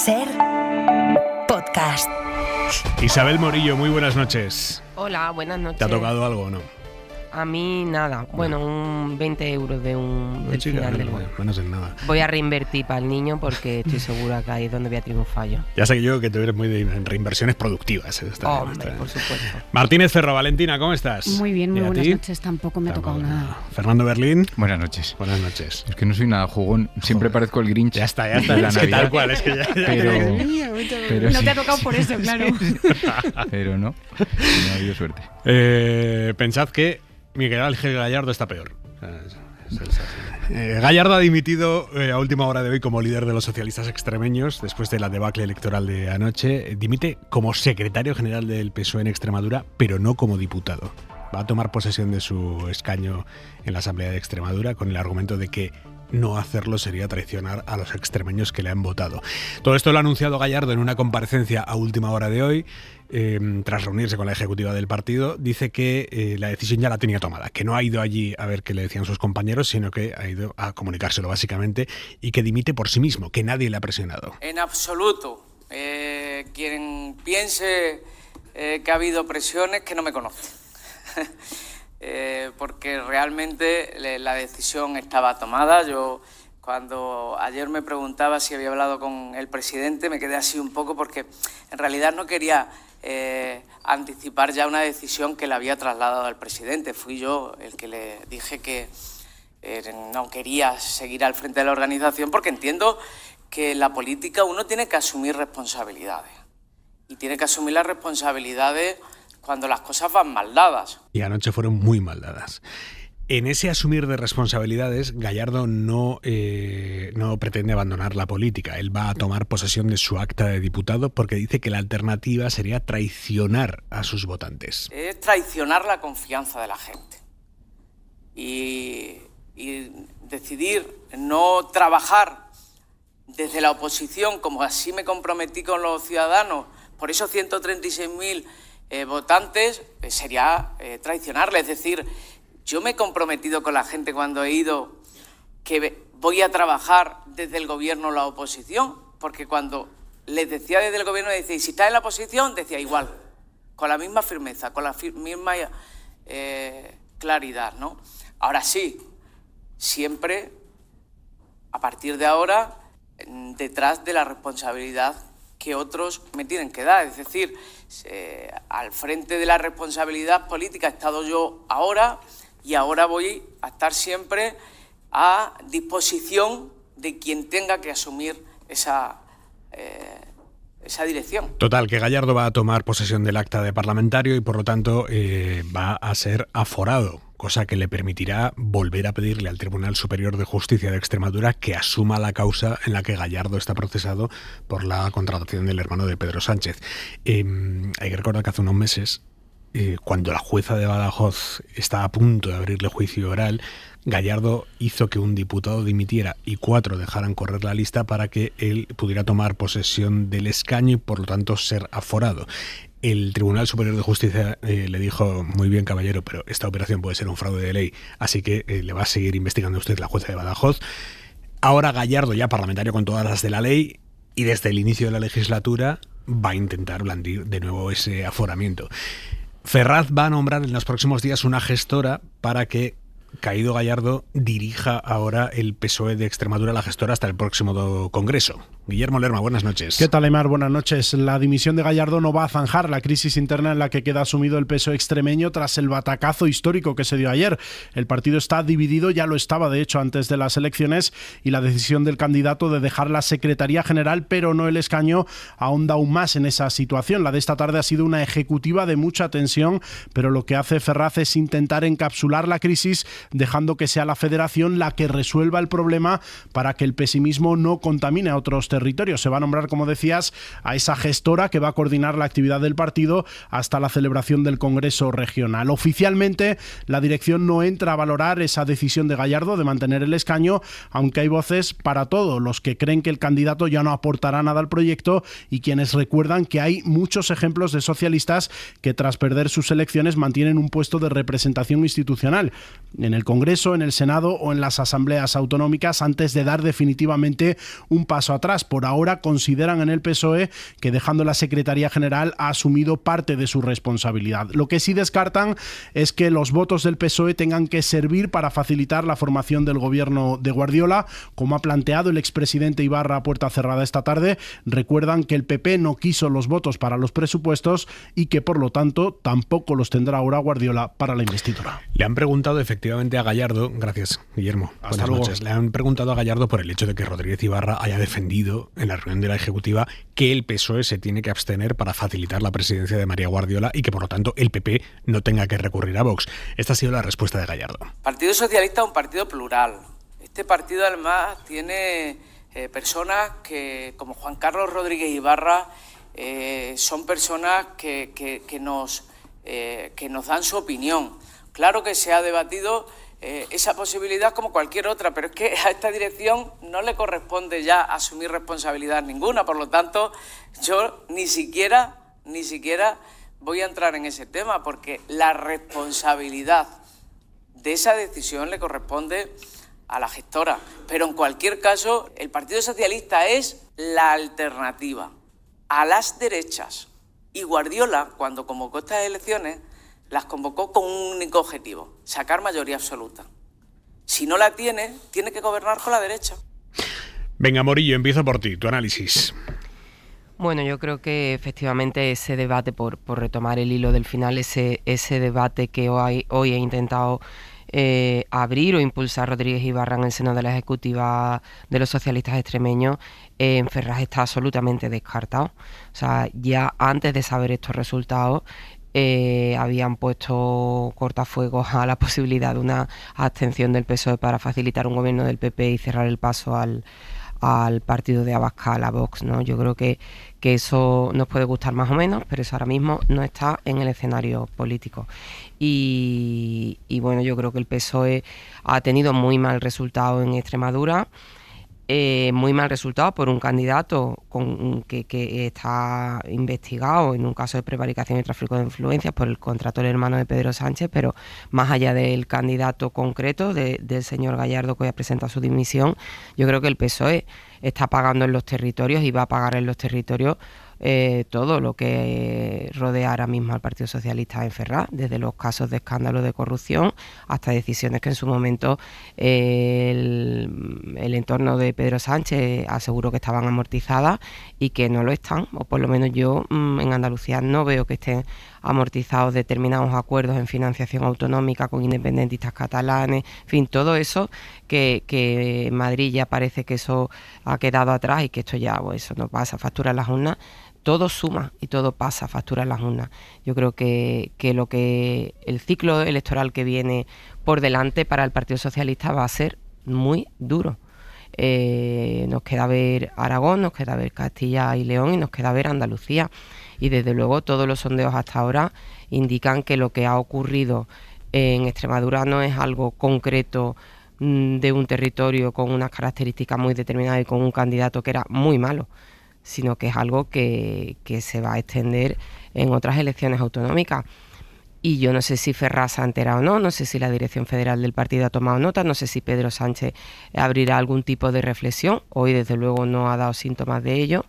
SER Podcast. Isabel Morillo, muy buenas noches. Hola, buenas noches. ¿Te ha tocado algo o no? A mí nada. Bueno, un 20 euros del final del bono. No sé nada. Voy a reinvertir para el niño porque estoy segura que ahí es donde voy a triunfar yo. Ya sé yo que tú eres muy de reinversiones productivas. Hombre, por supuesto. Martínez Ferro, Valentina, ¿cómo estás? Muy bien, muy buenas noches. Tampoco me ha tocado nada. Fernando Berlín. Buenas noches. Buenas noches. Es que no soy nada jugón. Siempre parezco el Grinch. Ya está. Es que tal cual. Es que ya pero no sí. te ha tocado por eso, claro. Pero no ha habido suerte. Pensad que Miguel Ángel Gallardo está peor. Gallardo ha dimitido a última hora de hoy como líder de los socialistas extremeños después de la debacle electoral de anoche. Dimite como secretario general del PSOE en Extremadura, pero no como diputado. Va a tomar posesión de su escaño en la Asamblea de Extremadura con el argumento de que no hacerlo sería traicionar a los extremeños que le han votado. Todo esto lo ha anunciado Gallardo en una comparecencia a última hora de hoy, tras reunirse con la ejecutiva del partido. Dice que la decisión ya la tenía tomada, que no ha ido allí a ver qué le decían sus compañeros, sino que ha ido a comunicárselo básicamente, y que dimite por sí mismo, que nadie le ha presionado. En absoluto. Quien piense que ha habido presiones, que no me conoce. Porque realmente la decisión estaba tomada. Yo, cuando ayer me preguntaba si había hablado con el presidente, me quedé así un poco porque en realidad no quería anticipar ya una decisión que le había trasladado al presidente. Fui yo el que le dije que no quería seguir al frente de la organización porque entiendo que en la política uno tiene que asumir responsabilidades. Y tiene que asumir las responsabilidades cuando las cosas van mal dadas. Y anoche fueron muy mal dadas. En ese asumir de responsabilidades, Gallardo no pretende abandonar la política. Él va a tomar posesión de su acta de diputado porque dice que la alternativa sería traicionar a sus votantes. Es traicionar la confianza de la gente. Y decidir no trabajar desde la oposición, como así me comprometí con los ciudadanos, por esos 136.000 votantes, sería traicionarle. Es decir, yo me he comprometido con la gente cuando he ido que voy a trabajar desde el gobierno o la oposición, porque cuando les decía desde el gobierno, decía, y si estás en la oposición, decía igual, con la misma firmeza, con la misma claridad, ¿no? Ahora sí, siempre, a partir de ahora, detrás de la responsabilidad que otros me tienen que dar. Es decir, al frente de la responsabilidad política he estado yo ahora y ahora voy a estar siempre a disposición de quien tenga que asumir esa dirección. Total, que Gallardo va a tomar posesión del acta de parlamentario y por lo tanto va a ser aforado, cosa que le permitirá volver a pedirle al Tribunal Superior de Justicia de Extremadura que asuma la causa en la que Gallardo está procesado por la contratación del hermano de Pedro Sánchez. Hay que recordar que hace unos meses, cuando la jueza de Badajoz estaba a punto de abrirle juicio oral, Gallardo hizo que un diputado dimitiera y 4 dejaran correr la lista para que él pudiera tomar posesión del escaño y por lo tanto ser aforado. El Tribunal Superior de Justicia le dijo, muy bien caballero, pero esta operación puede ser un fraude de ley, así que le va a seguir investigando usted la jueza de Badajoz. Ahora Gallardo, ya parlamentario con todas las de la ley, y desde el inicio de la legislatura va a intentar blandir de nuevo ese aforamiento. Ferraz va a nombrar en los próximos días una gestora para que caído Gallardo dirija ahora el PSOE de Extremadura, la gestora, hasta el próximo congreso. Guillermo Lerma, buenas noches. ¿Qué tal, Aimar? Buenas noches. La dimisión de Gallardo no va a zanjar la crisis interna en la que queda sumido el PSOE extremeño tras el batacazo histórico que se dio ayer. El partido está dividido, ya lo estaba de hecho antes de las elecciones, y la decisión del candidato de dejar la Secretaría General, pero no el escaño, ahonda aún más en esa situación. La de esta tarde ha sido una ejecutiva de mucha tensión, pero lo que hace Ferraz es intentar encapsular la crisis, dejando que sea la Federación la que resuelva el problema para que el pesimismo no contamine a otros territorios. Se va a nombrar, como decías, a esa gestora que va a coordinar la actividad del partido hasta la celebración del Congreso Regional. Oficialmente, la dirección no entra a valorar esa decisión de Gallardo de mantener el escaño, aunque hay voces para todo, los que creen que el candidato ya no aportará nada al proyecto y quienes recuerdan que hay muchos ejemplos de socialistas que tras perder sus elecciones mantienen un puesto de representación institucional. En en el Congreso, en el Senado o en las asambleas autonómicas antes de dar definitivamente un paso atrás. Por ahora consideran en el PSOE que dejando la Secretaría General ha asumido parte de su responsabilidad. Lo que sí descartan es que los votos del PSOE tengan que servir para facilitar la formación del gobierno de Guardiola, como ha planteado el expresidente Ibarra a puerta cerrada esta tarde. Recuerdan que el PP no quiso los votos para los presupuestos y que por lo tanto tampoco los tendrá ahora Guardiola para la investidura. Le han preguntado efectivamente a Gallardo, gracias Guillermo, Hasta buenas luego. noches. Le han preguntado a Gallardo por el hecho de que Rodríguez Ibarra haya defendido en la reunión de la Ejecutiva que el PSOE se tiene que abstener para facilitar la presidencia de María Guardiola y que por lo tanto el PP no tenga que recurrir a Vox. Esta ha sido la respuesta de Gallardo. El Partido Socialista es un partido plural. Este partido además tiene personas que, como Juan Carlos Rodríguez Ibarra, son personas que nos dan su opinión. Claro que se ha debatido esa posibilidad como cualquier otra, pero es que a esta dirección no le corresponde ya asumir responsabilidad ninguna. Por lo tanto, yo ni siquiera voy a entrar en ese tema, porque la responsabilidad de esa decisión le corresponde a la gestora. Pero en cualquier caso, el Partido Socialista es la alternativa a las derechas. Y Guardiola, cuando convocó estas elecciones, las convocó con un único objetivo: sacar mayoría absoluta. Si no la tiene, tiene que gobernar con la derecha. Venga, Morillo, empiezo por ti, tu análisis. Bueno, yo creo que efectivamente ese debate, por retomar el hilo del final, ese debate que hoy he intentado abrir o impulsar Rodríguez Ibarra en el seno de la Ejecutiva de los socialistas extremeños, en Ferraz está absolutamente descartado. O sea, ya antes de saber estos resultados habían puesto cortafuegos a la posibilidad de una abstención del PSOE para facilitar un gobierno del PP y cerrar el paso al partido de Abascal, a Vox, ¿no? Yo creo que eso nos puede gustar más o menos, pero eso ahora mismo no está en el escenario político. Y bueno, yo creo que el PSOE ha tenido muy mal resultado en Extremadura, muy mal resultado por un candidato que está investigado en un caso de prevaricación y tráfico de influencias por el contrato del hermano de Pedro Sánchez, pero más allá del candidato concreto, del señor Gallardo, que hoy ha presentado su dimisión, yo creo que el PSOE está pagando en los territorios y va a pagar en los territorios todo lo que rodea ahora mismo al Partido Socialista en Ferraz, desde los casos de escándalo de corrupción hasta decisiones que en su momento el entorno de Pedro Sánchez aseguró que estaban amortizadas y que no lo están, o por lo menos yo en Andalucía no veo que estén amortizados determinados acuerdos en financiación autonómica con independentistas catalanes, en fin, todo eso que en Madrid ya parece que eso ha quedado atrás y que esto ya, pues, eso no pasa, factura en las urnas. Todo suma y todo pasa, factura en las urnas. Yo creo que el ciclo electoral que viene por delante para el Partido Socialista va a ser muy duro. Nos queda ver Aragón, nos queda ver Castilla y León y nos queda ver Andalucía. Y desde luego todos los sondeos hasta ahora indican que lo que ha ocurrido en Extremadura no es algo concreto de un territorio con unas características muy determinadas y con un candidato que era muy malo, sino que es algo que se va a extender en otras elecciones autonómicas. Y yo no sé si Ferraz se ha enterado o no, no sé si la dirección federal del partido ha tomado nota, no sé si Pedro Sánchez abrirá algún tipo de reflexión. Hoy desde luego no ha dado síntomas de ello,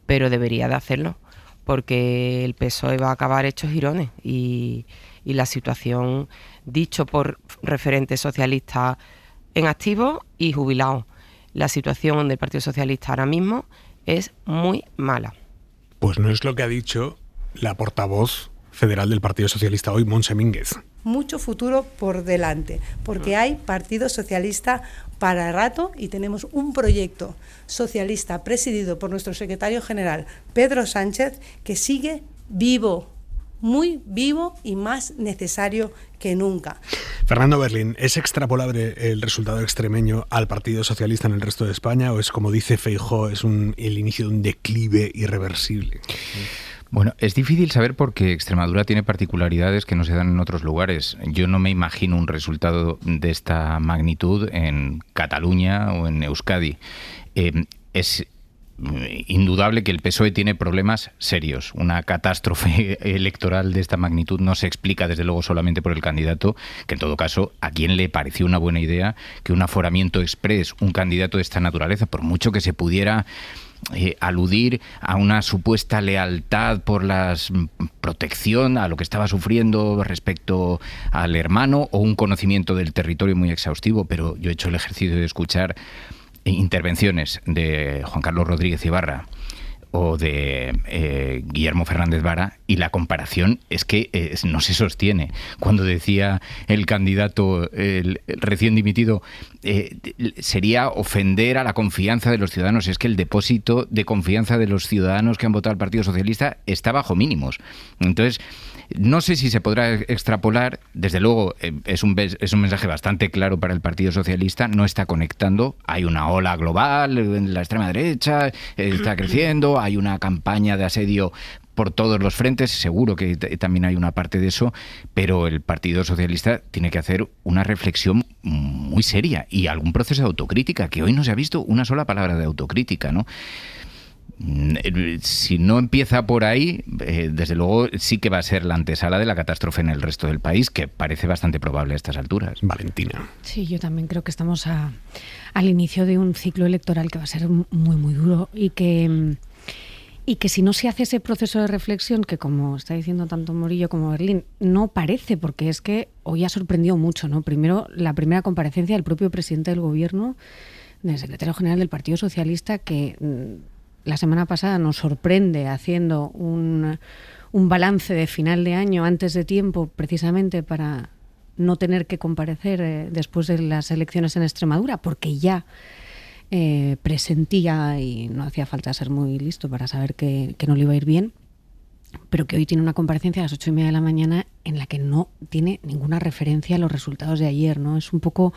pero debería de hacerlo, porque el PSOE va a acabar hecho jirones y la situación, dicho por referentes socialistas en activo y jubilados, la situación del Partido Socialista ahora mismo es muy mala. Pues no es lo que ha dicho la portavoz federal del Partido Socialista hoy, Montse Mínguez. Mucho futuro por delante, porque hay Partido Socialista para rato y tenemos un proyecto socialista presidido por nuestro secretario general, Pedro Sánchez, que sigue vivo, muy vivo y más necesario que nunca. Fernando Berlín, ¿es extrapolable el resultado extremeño al Partido Socialista en el resto de España o es, como dice Feijóo, es el inicio de un declive irreversible? Bueno, es difícil saber porque Extremadura tiene particularidades que no se dan en otros lugares. Yo no me imagino un resultado de esta magnitud en Cataluña o en Euskadi. Es indudable que el PSOE tiene problemas serios. Una catástrofe electoral de esta magnitud no se explica, desde luego, solamente por el candidato, que en todo caso, ¿a quién le pareció una buena idea que un aforamiento exprés, un candidato de esta naturaleza, por mucho que se pudiera aludir a una supuesta lealtad por la protección a lo que estaba sufriendo respecto al hermano, o un conocimiento del territorio muy exhaustivo? Pero yo he hecho el ejercicio de escuchar intervenciones de Juan Carlos Rodríguez Ibarra o de Guillermo Fernández Vara, y la comparación es que no se sostiene. Cuando decía el candidato, el recién dimitido, sería ofender a la confianza de los ciudadanos. Es que el depósito de confianza de los ciudadanos que han votado al Partido Socialista está bajo mínimos. Entonces, no sé si se podrá extrapolar. Desde luego, es un mensaje bastante claro para el Partido Socialista. No está conectando. Hay una ola global en la extrema derecha, está creciendo, hay una campaña de asedio por todos los frentes, seguro que también hay una parte de eso, pero el Partido Socialista tiene que hacer una reflexión muy seria y algún proceso de autocrítica, que hoy no se ha visto una sola palabra de autocrítica, ¿no? Si no empieza por ahí, desde luego sí que va a ser la antesala de la catástrofe en el resto del país, que parece bastante probable a estas alturas. Valentina. Sí, yo también creo que estamos al inicio de un ciclo electoral que va a ser muy, muy duro, y que si no se hace ese proceso de reflexión, que como está diciendo tanto Morillo como Berlín, no parece, porque es que hoy ha sorprendido mucho, ¿no? Primero, la primera comparecencia del propio presidente del Gobierno, del secretario general del Partido Socialista, que la semana pasada nos sorprende haciendo un balance de final de año antes de tiempo, precisamente para no tener que comparecer después de las elecciones en Extremadura, porque ya presentía, y no hacía falta ser muy listo para saber que no le iba a ir bien, pero que hoy tiene una comparecencia a las 8:30 de la mañana en la que no tiene ninguna referencia a los resultados de ayer, ¿no? Es un poco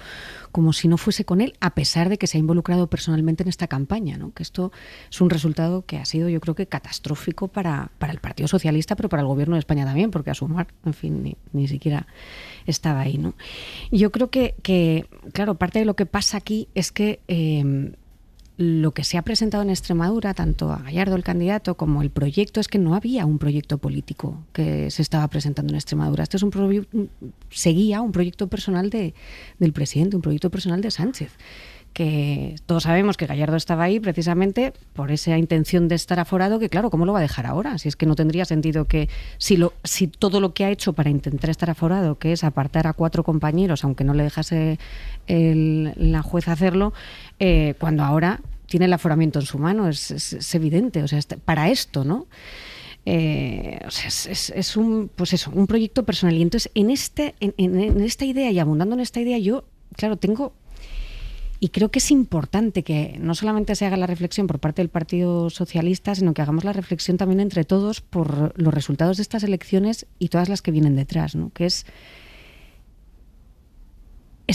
como si no fuese con él, a pesar de que se ha involucrado personalmente en esta campaña, ¿no? Que esto es un resultado que ha sido, yo creo que catastrófico para el Partido Socialista, pero para el Gobierno de España también, porque a Sumar, en fin, ni siquiera estaba ahí, ¿no? Yo creo que, claro, parte de lo que pasa aquí es que lo que se ha presentado en Extremadura, tanto a Gallardo, el candidato, como el proyecto, es que no había un proyecto político que se estaba presentando en Extremadura. Este es seguía un proyecto personal del presidente, un proyecto personal de Sánchez, que todos sabemos que Gallardo estaba ahí precisamente por esa intención de estar aforado, que claro, ¿cómo lo va a dejar ahora? Si es que no tendría sentido que, si todo lo que ha hecho para intentar estar aforado, que es apartar a 4 compañeros, aunque no le dejase la juez hacerlo, cuando ahora tiene el aforamiento en su mano, es evidente, o sea, para esto, ¿no? O sea, es un proyecto personal. Y entonces, en esta idea, y abundando en esta idea, yo, claro, y creo que es importante que no solamente se haga la reflexión por parte del Partido Socialista, sino que hagamos la reflexión también entre todos por los resultados de estas elecciones y todas las que vienen detrás, ¿no? Que es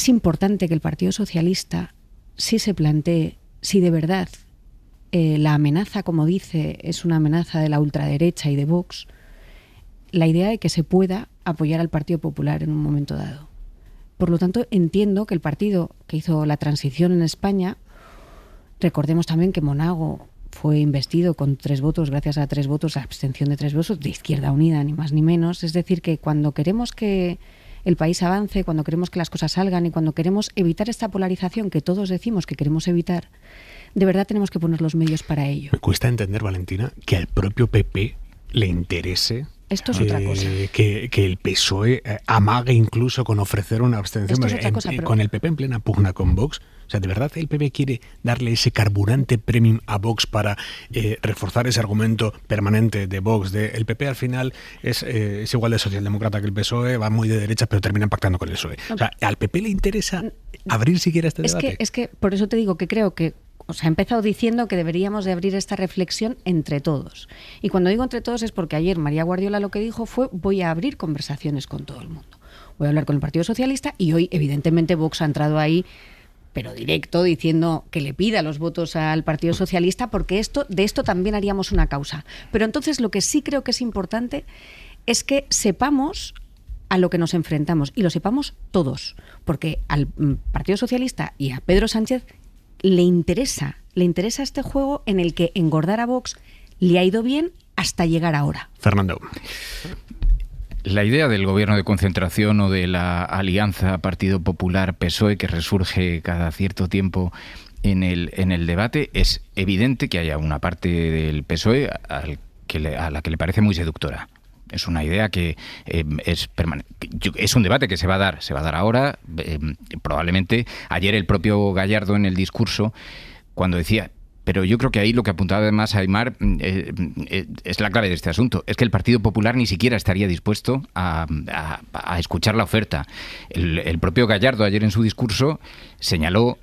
importante que el Partido Socialista sí se plantee si de verdad la amenaza, como dice, es una amenaza de la ultraderecha y de Vox, la idea de que se pueda apoyar al Partido Popular en un momento dado. Por lo tanto, entiendo que el partido que hizo la transición en España, recordemos también que Monago fue investido con 3 votos, gracias a 3 votos, a abstención de 3 votos, de Izquierda Unida, ni más ni menos. Es decir, que cuando queremos que el país avance, cuando queremos que las cosas salgan y cuando queremos evitar esta polarización que todos decimos que queremos evitar, de verdad tenemos que poner los medios para ello. Me cuesta entender, Valentina, que al propio PP le interese. Esto es otra cosa. Que el PSOE amague incluso con ofrecer una abstención. Esto es otra cosa, pero... Con el PP en plena pugna con Vox. O sea, ¿de verdad el PP quiere darle ese carburante premium a Vox para reforzar ese argumento permanente de Vox? El PP al final es igual de socialdemócrata que el PSOE, va muy de derecha, pero terminan pactando con el PSOE. O sea, ¿al PP le interesa abrir siquiera este debate? Es que por eso te digo que creo que... O sea, he empezado diciendo que deberíamos de abrir esta reflexión entre todos. Y cuando digo entre todos es porque ayer María Guardiola lo que dijo fue: voy a abrir conversaciones con todo el mundo. Voy a hablar con el Partido Socialista, y hoy evidentemente Vox ha entrado ahí, pero directo, diciendo que le pida los votos al Partido Socialista, porque de esto también haríamos una causa. Pero entonces lo que sí creo que es importante es que sepamos a lo que nos enfrentamos, y lo sepamos todos, porque al Partido Socialista y a Pedro Sánchez le interesa le interesa este juego en el que engordar a Vox le ha ido bien hasta llegar ahora. Fernando. La idea del gobierno de concentración o de la alianza Partido Popular-PSOE que resurge cada cierto tiempo en el debate, es evidente que haya una parte del PSOE a la que le parece muy seductora. Es una idea que es permanente. Es un debate que se va a dar ahora. Probablemente ayer el propio Gallardo en el discurso, cuando decía... Pero yo creo que ahí lo que apuntaba además Aimar es la clave de este asunto. Es que el Partido Popular ni siquiera estaría dispuesto a escuchar la oferta. El propio Gallardo ayer en su discurso señaló,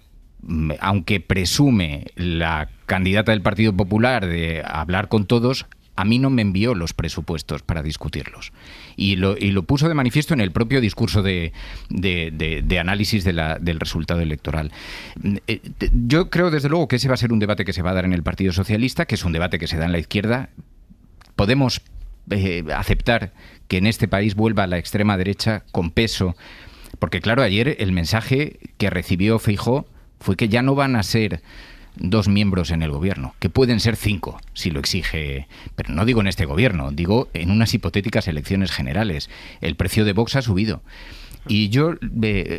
aunque presume la candidata del Partido Popular de hablar con todos, a mí no me envió los presupuestos para discutirlos. Y lo puso de manifiesto en el propio discurso de análisis del resultado electoral. Yo creo, desde luego, que ese va a ser un debate que se va a dar en el Partido Socialista, que es un debate que se da en la izquierda. Podemos aceptar que en este país vuelva la extrema derecha con peso, porque claro, ayer el mensaje que recibió Feijóo fue que ya no van a ser 2 miembros en el gobierno, que pueden ser 5 si lo exige, pero no digo en este gobierno, digo en unas hipotéticas elecciones generales. El precio de Vox ha subido. Y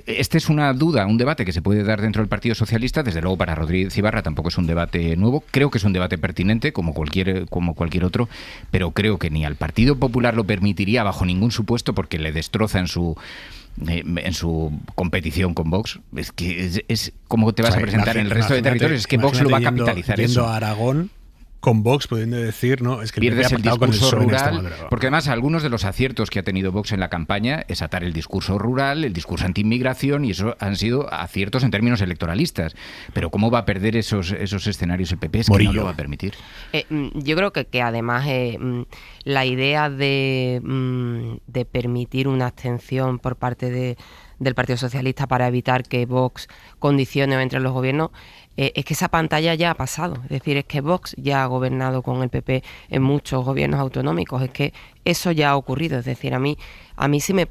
este es una duda, un debate que se puede dar dentro del Partido Socialista. Desde luego para Rodríguez Ibarra tampoco es un debate nuevo. Creo que es un debate pertinente como cualquier otro, pero creo que ni al Partido Popular lo permitiría bajo ningún supuesto, porque le destroza en su competición con Vox. Es que es como te vas a presentar en el resto de territorios. Es que Vox lo va a capitalizar yendo a Aragón con Vox, pudiendo decir, no, es que pierdes el discurso rural, con porque además algunos de los aciertos que ha tenido Vox en la campaña es atar el discurso rural, el discurso anti-inmigración, y eso han sido aciertos en términos electoralistas. Pero ¿cómo va a perder esos escenarios el PP? Es que no lo va a permitir. Yo creo que además la idea de permitir una abstención por parte del Partido Socialista para evitar que Vox condicione o entre en los gobiernos, es que esa pantalla ya ha pasado. Es decir, es que Vox ya ha gobernado con el PP en muchos gobiernos autonómicos. Es que eso ya ha ocurrido. Es decir, a mí sí me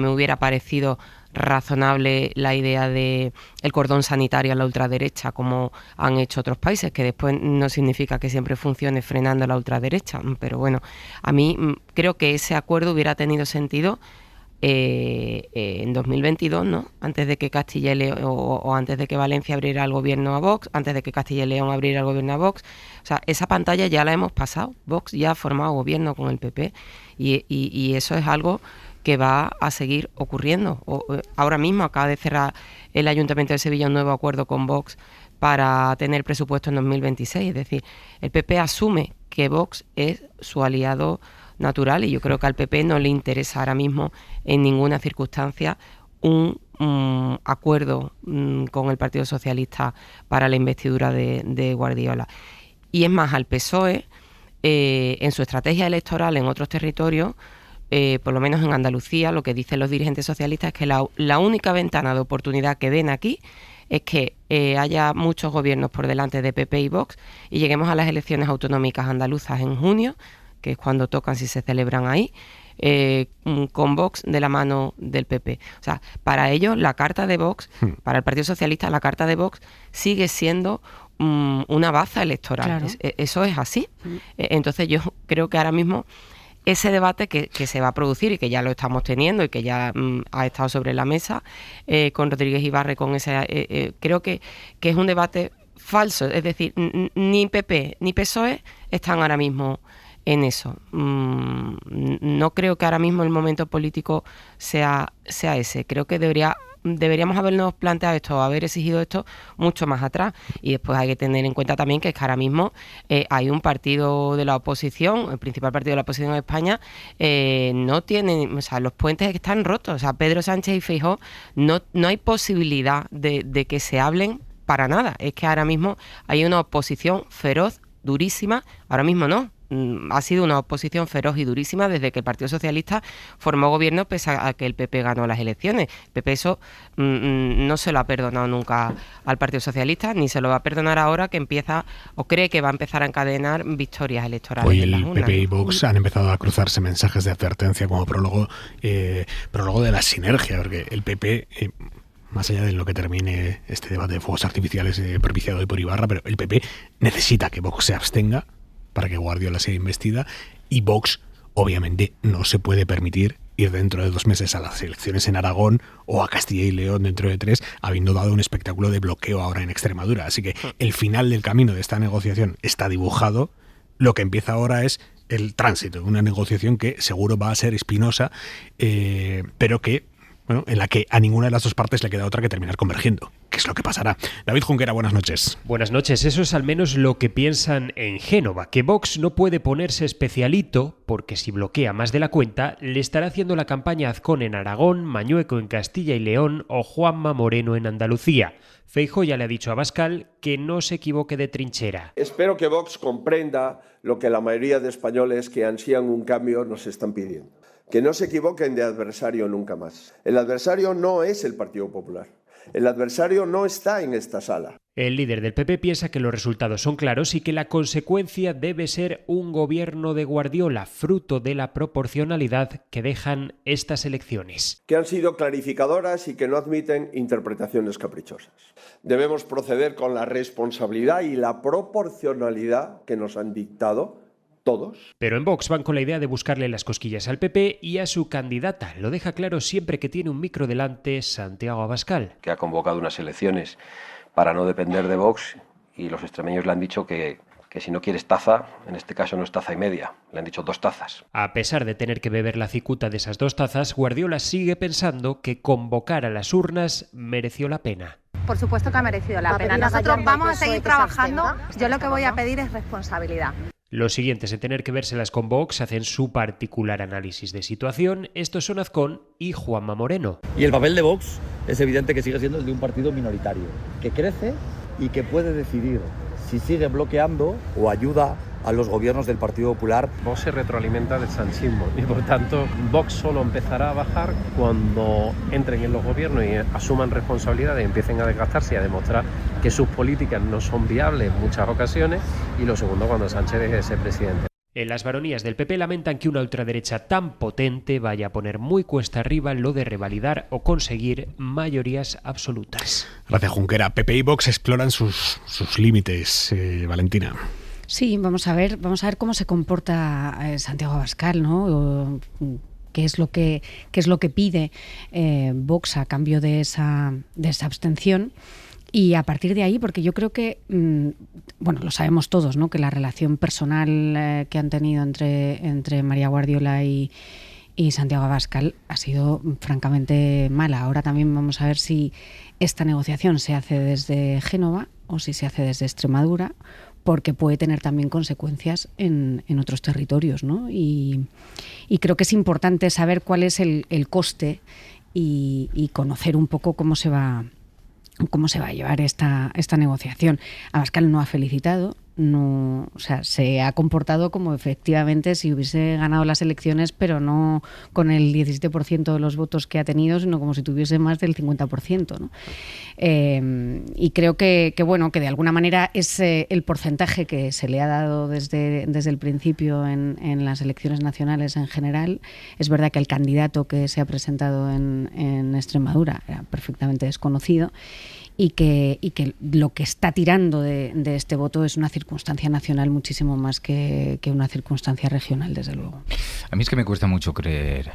hubiera parecido razonable la idea de el cordón sanitario a la ultraderecha, como han hecho otros países, que después no significa que siempre funcione frenando a la ultraderecha. Pero bueno, a mí creo que ese acuerdo hubiera tenido sentido en 2022, ¿no? Antes de que Castilla y León o antes de que Valencia abriera el gobierno a Vox, antes de que Castilla y León abriera el gobierno a Vox. O sea, esa pantalla ya la hemos pasado. Vox ya ha formado gobierno con el PP y eso es algo que va a seguir ocurriendo. Ahora mismo acaba de cerrar el Ayuntamiento de Sevilla un nuevo acuerdo con Vox para tener presupuesto en 2026. Es decir, el PP asume que Vox es su aliado natural, y yo creo que al PP no le interesa ahora mismo en ninguna circunstancia un acuerdo con el Partido Socialista para la investidura de Guardiola. Y es más, al PSOE, en su estrategia electoral en otros territorios, por lo menos en Andalucía, lo que dicen los dirigentes socialistas es que la única ventana de oportunidad que ven aquí es que haya muchos gobiernos por delante de PP y Vox y lleguemos a las elecciones autonómicas andaluzas en junio, que es cuando tocan, si se celebran ahí, con Vox de la mano del PP. O sea, para ellos la carta de Vox, para el Partido Socialista, la carta de Vox sigue siendo una baza electoral. Claro. Eso es así. Entonces yo creo que ahora mismo ese debate que se va a producir y que ya lo estamos teniendo y que ya ha estado sobre la mesa con Rodríguez Ibarra, con ese, creo que es un debate falso. Es decir, ni PP ni PSOE están ahora mismo en eso. No creo que ahora mismo el momento político sea ese. Creo que deberíamos habernos planteado esto, haber exigido esto mucho más atrás. Y después hay que tener en cuenta también que es que ahora mismo hay un partido de la oposición, el principal partido de la oposición de España, no tiene, o sea, los puentes están rotos. O sea, Pedro Sánchez y Feijóo no hay posibilidad de que se hablen para nada. Es que ahora mismo hay una oposición feroz, durísima. Ahora mismo no. Ha sido una oposición feroz y durísima desde que el Partido Socialista formó gobierno, pese a que el PP ganó las elecciones. El PP eso no se lo ha perdonado nunca al Partido Socialista, ni se lo va a perdonar ahora que empieza o cree que va a empezar a encadenar victorias electorales. Hoy el PP y Vox han empezado a cruzarse mensajes de advertencia como prólogo de la sinergia, porque el PP más allá de lo que termine este debate de fuegos artificiales propiciado hoy por Ibarra, pero el PP necesita que Vox se abstenga para que Guardiola sea investida, y Vox obviamente no se puede permitir ir dentro de 2 meses a las elecciones en Aragón o a Castilla y León dentro de 3, habiendo dado un espectáculo de bloqueo ahora en Extremadura. Así que el final del camino de esta negociación está dibujado. Lo que empieza ahora es el tránsito, una negociación que seguro va a ser espinosa, pero que, bueno, en la que a ninguna de las dos partes le queda otra que terminar convergiendo. ¿Qué es lo que pasará? David Junquera, buenas noches. Buenas noches. Eso es al menos lo que piensan en Génova, que Vox no puede ponerse especialito porque si bloquea más de la cuenta le estará haciendo la campaña Azcón en Aragón, Mañueco en Castilla y León o Juanma Moreno en Andalucía. Feijóo ya le ha dicho a Abascal que no se equivoque de trinchera. Espero que Vox comprenda lo que la mayoría de españoles que ansían un cambio nos están pidiendo. Que no se equivoquen de adversario nunca más. El adversario no es el Partido Popular. El adversario no está en esta sala. El líder del PP piensa que los resultados son claros y que la consecuencia debe ser un gobierno de Guardiola, fruto de la proporcionalidad que dejan estas elecciones. Que han sido clarificadoras y que no admiten interpretaciones caprichosas. Debemos proceder con la responsabilidad y la proporcionalidad que nos han dictado todos. Pero en Vox van con la idea de buscarle las cosquillas al PP y a su candidata. Lo deja claro siempre que tiene un micro delante Santiago Abascal. Que ha convocado unas elecciones para no depender de Vox y los extremeños le han dicho que si no quieres taza, en este caso no es taza y media, le han dicho 2 tazas. A pesar de tener que beber la cicuta de esas 2 tazas, Guardiola sigue pensando que convocar a las urnas mereció la pena. Por supuesto que ha merecido la pena. Nosotros vamos a seguir trabajando. Yo lo que voy a pedir es responsabilidad. Los siguientes en tener que vérselas con Vox hacen su particular análisis de situación. Estos son Azcón y Juanma Moreno. Y el papel de Vox es evidente que sigue siendo el de un partido minoritario, que crece y que puede decidir si sigue bloqueando o ayuda a los gobiernos del Partido Popular. Vox se retroalimenta del sanchismo y por tanto Vox solo empezará a bajar cuando entren en los gobiernos y asuman responsabilidades y empiecen a desgastarse y a demostrar que sus políticas no son viables en muchas ocasiones, y lo segundo cuando Sánchez deje de ser presidente. En las baronías del PP lamentan que una ultraderecha tan potente vaya a poner muy cuesta arriba lo de revalidar o conseguir mayorías absolutas. Gracias, Junquera. PP y Vox exploran sus límites, Valentina. Sí, vamos a ver cómo se comporta Santiago Abascal, ¿no? ¿Qué es lo que pide Vox a cambio de esa abstención? Y a partir de ahí, porque yo creo que, bueno, lo sabemos todos, ¿no? Que la relación personal que han tenido entre María Guardiola y Santiago Abascal ha sido francamente mala. Ahora también vamos a ver si esta negociación se hace desde Génova o si se hace desde Extremadura, porque puede tener también consecuencias en otros territorios, ¿no? Y creo que es importante saber cuál es el coste y conocer un poco cómo se va a llevar esta negociación. Abascal no ha felicitado, se ha comportado como efectivamente si hubiese ganado las elecciones, pero no con el 17% de los votos que ha tenido, sino como si tuviese más del 50%, ¿no? Y creo que de alguna manera es el porcentaje que se le ha dado desde el principio en las elecciones nacionales en general. Es verdad que el candidato que se ha presentado en Extremadura era perfectamente desconocido, y que lo que está tirando de este voto es una circunstancia nacional muchísimo más que una circunstancia regional, desde luego. A mí es que me cuesta mucho creer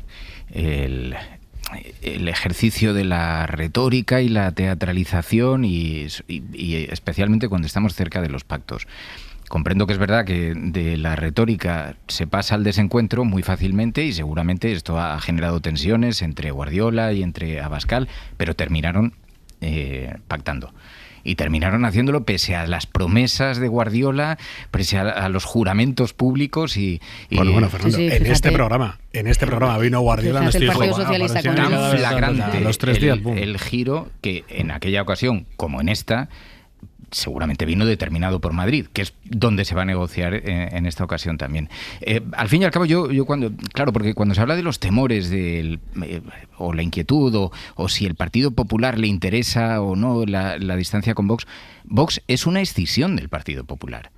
el ejercicio de la retórica y la teatralización y especialmente cuando estamos cerca de los pactos. Comprendo que es verdad que de la retórica se pasa al desencuentro muy fácilmente y seguramente esto ha generado tensiones entre Guardiola y entre Abascal, pero terminaron pactando. Y terminaron haciéndolo pese a las promesas de Guardiola, pese a los juramentos públicos Bueno, Fernando, sí, en este programa vino Guardiola, no estoy tan flagrante los 3 días, el giro que en aquella ocasión, como en esta, seguramente vino determinado por Madrid, que es donde se va a negociar en esta ocasión también. Al fin y al cabo, yo porque cuando se habla de los temores o la inquietud o si el Partido Popular le interesa o no la distancia con Vox, Vox es una escisión del Partido Popular.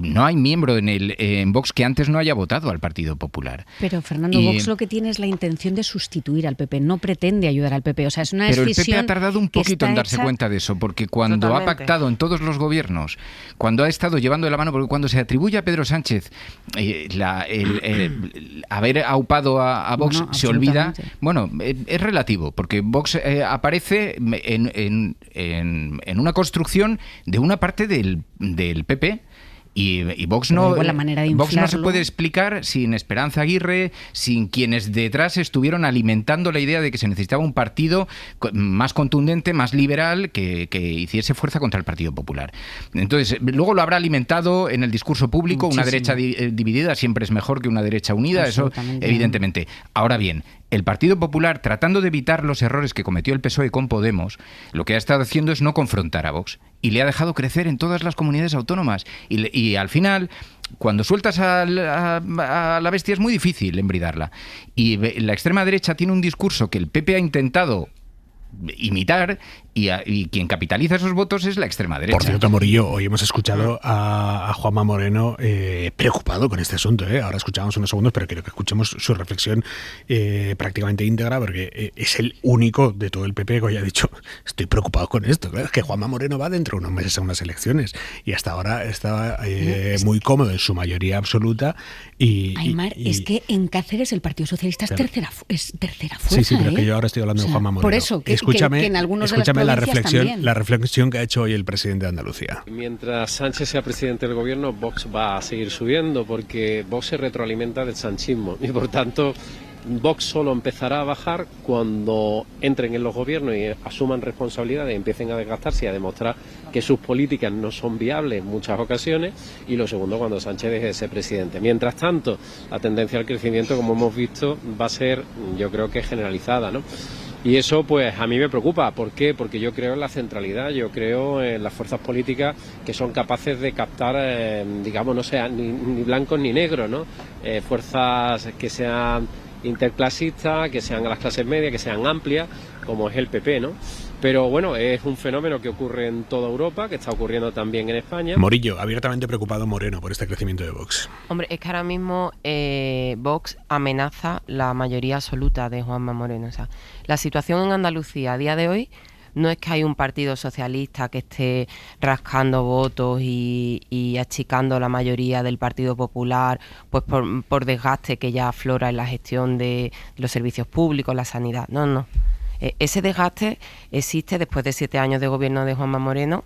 no hay miembro en Vox que antes no haya votado al Partido Popular. Pero, Fernando, Vox lo que tiene es la intención de sustituir al PP, no pretende ayudar al PP. O sea, es una decisión. Pero el PP ha tardado un poquito en darse cuenta de eso, porque cuando ha pactado en todos los gobiernos, cuando ha estado llevando de la mano, porque cuando se atribuye a Pedro Sánchez haber aupado a Vox, se olvida. Bueno, es relativo, porque Vox aparece en una construcción de una parte del PP. Y Vox no se puede explicar sin Esperanza Aguirre, sin quienes detrás estuvieron alimentando la idea de que se necesitaba un partido más contundente, más liberal, que hiciese fuerza contra el Partido Popular. Entonces, luego lo habrá alimentado en el discurso público. Muchísimo. Una derecha dividida siempre es mejor que una derecha unida, eso evidentemente. Ahora bien, el Partido Popular, tratando de evitar los errores que cometió el PSOE con Podemos, lo que ha estado haciendo es no confrontar a Vox. Y le ha dejado crecer en todas las comunidades autónomas. Y al final, cuando sueltas a la bestia es muy difícil embridarla. Y la extrema derecha tiene un discurso que el PP ha intentado imitar y quien capitaliza esos votos es la extrema derecha. Por cierto, Morillo, hoy hemos escuchado a Juanma Moreno preocupado con este asunto. Ahora escuchamos unos segundos, pero quiero que escuchemos su reflexión prácticamente íntegra, porque es el único de todo el PP que hoy ha dicho: estoy preocupado con esto. Claro, es que Juanma Moreno va dentro de unos meses a unas elecciones y hasta ahora estaba muy cómodo en su mayoría absoluta. Aymar, es que en Cáceres el Partido Socialista es tercera fuerza. Sí, pero que yo ahora estoy hablando de Juanma Moreno. Por eso, que en algunos de las la reflexión que ha hecho hoy el presidente de Andalucía. Mientras Sánchez sea presidente del gobierno, Vox va a seguir subiendo, porque Vox se retroalimenta del sanchismo y por tanto Vox solo empezará a bajar cuando entren en los gobiernos y asuman responsabilidades y empiecen a desgastarse y a demostrar que sus políticas no son viables en muchas ocasiones, y lo segundo, cuando Sánchez deje de ser presidente. Mientras tanto, la tendencia al crecimiento, como hemos visto, va a ser, yo creo que generalizada, ¿no? Y eso pues a mí me preocupa. ¿Por qué? Porque yo creo en la centralidad, yo creo en las fuerzas políticas que son capaces de captar, digamos, no sean ni blancos ni negros, ¿no? Fuerzas que sean interclasistas, que sean a las clases medias, que sean amplias, como es el PP, ¿no? Pero bueno, es un fenómeno que ocurre en toda Europa, que está ocurriendo también en España. Morillo, abiertamente preocupado Moreno por este crecimiento de Vox. Hombre, es que ahora mismo Vox amenaza la mayoría absoluta de Juanma Moreno. O sea, la situación en Andalucía a día de hoy no es que hay un partido socialista que esté rascando votos y achicando la mayoría del Partido Popular, pues por desgaste que ya aflora en la gestión de los servicios públicos, la sanidad. No. Ese desgaste existe después de 7 años de gobierno de Juanma Moreno,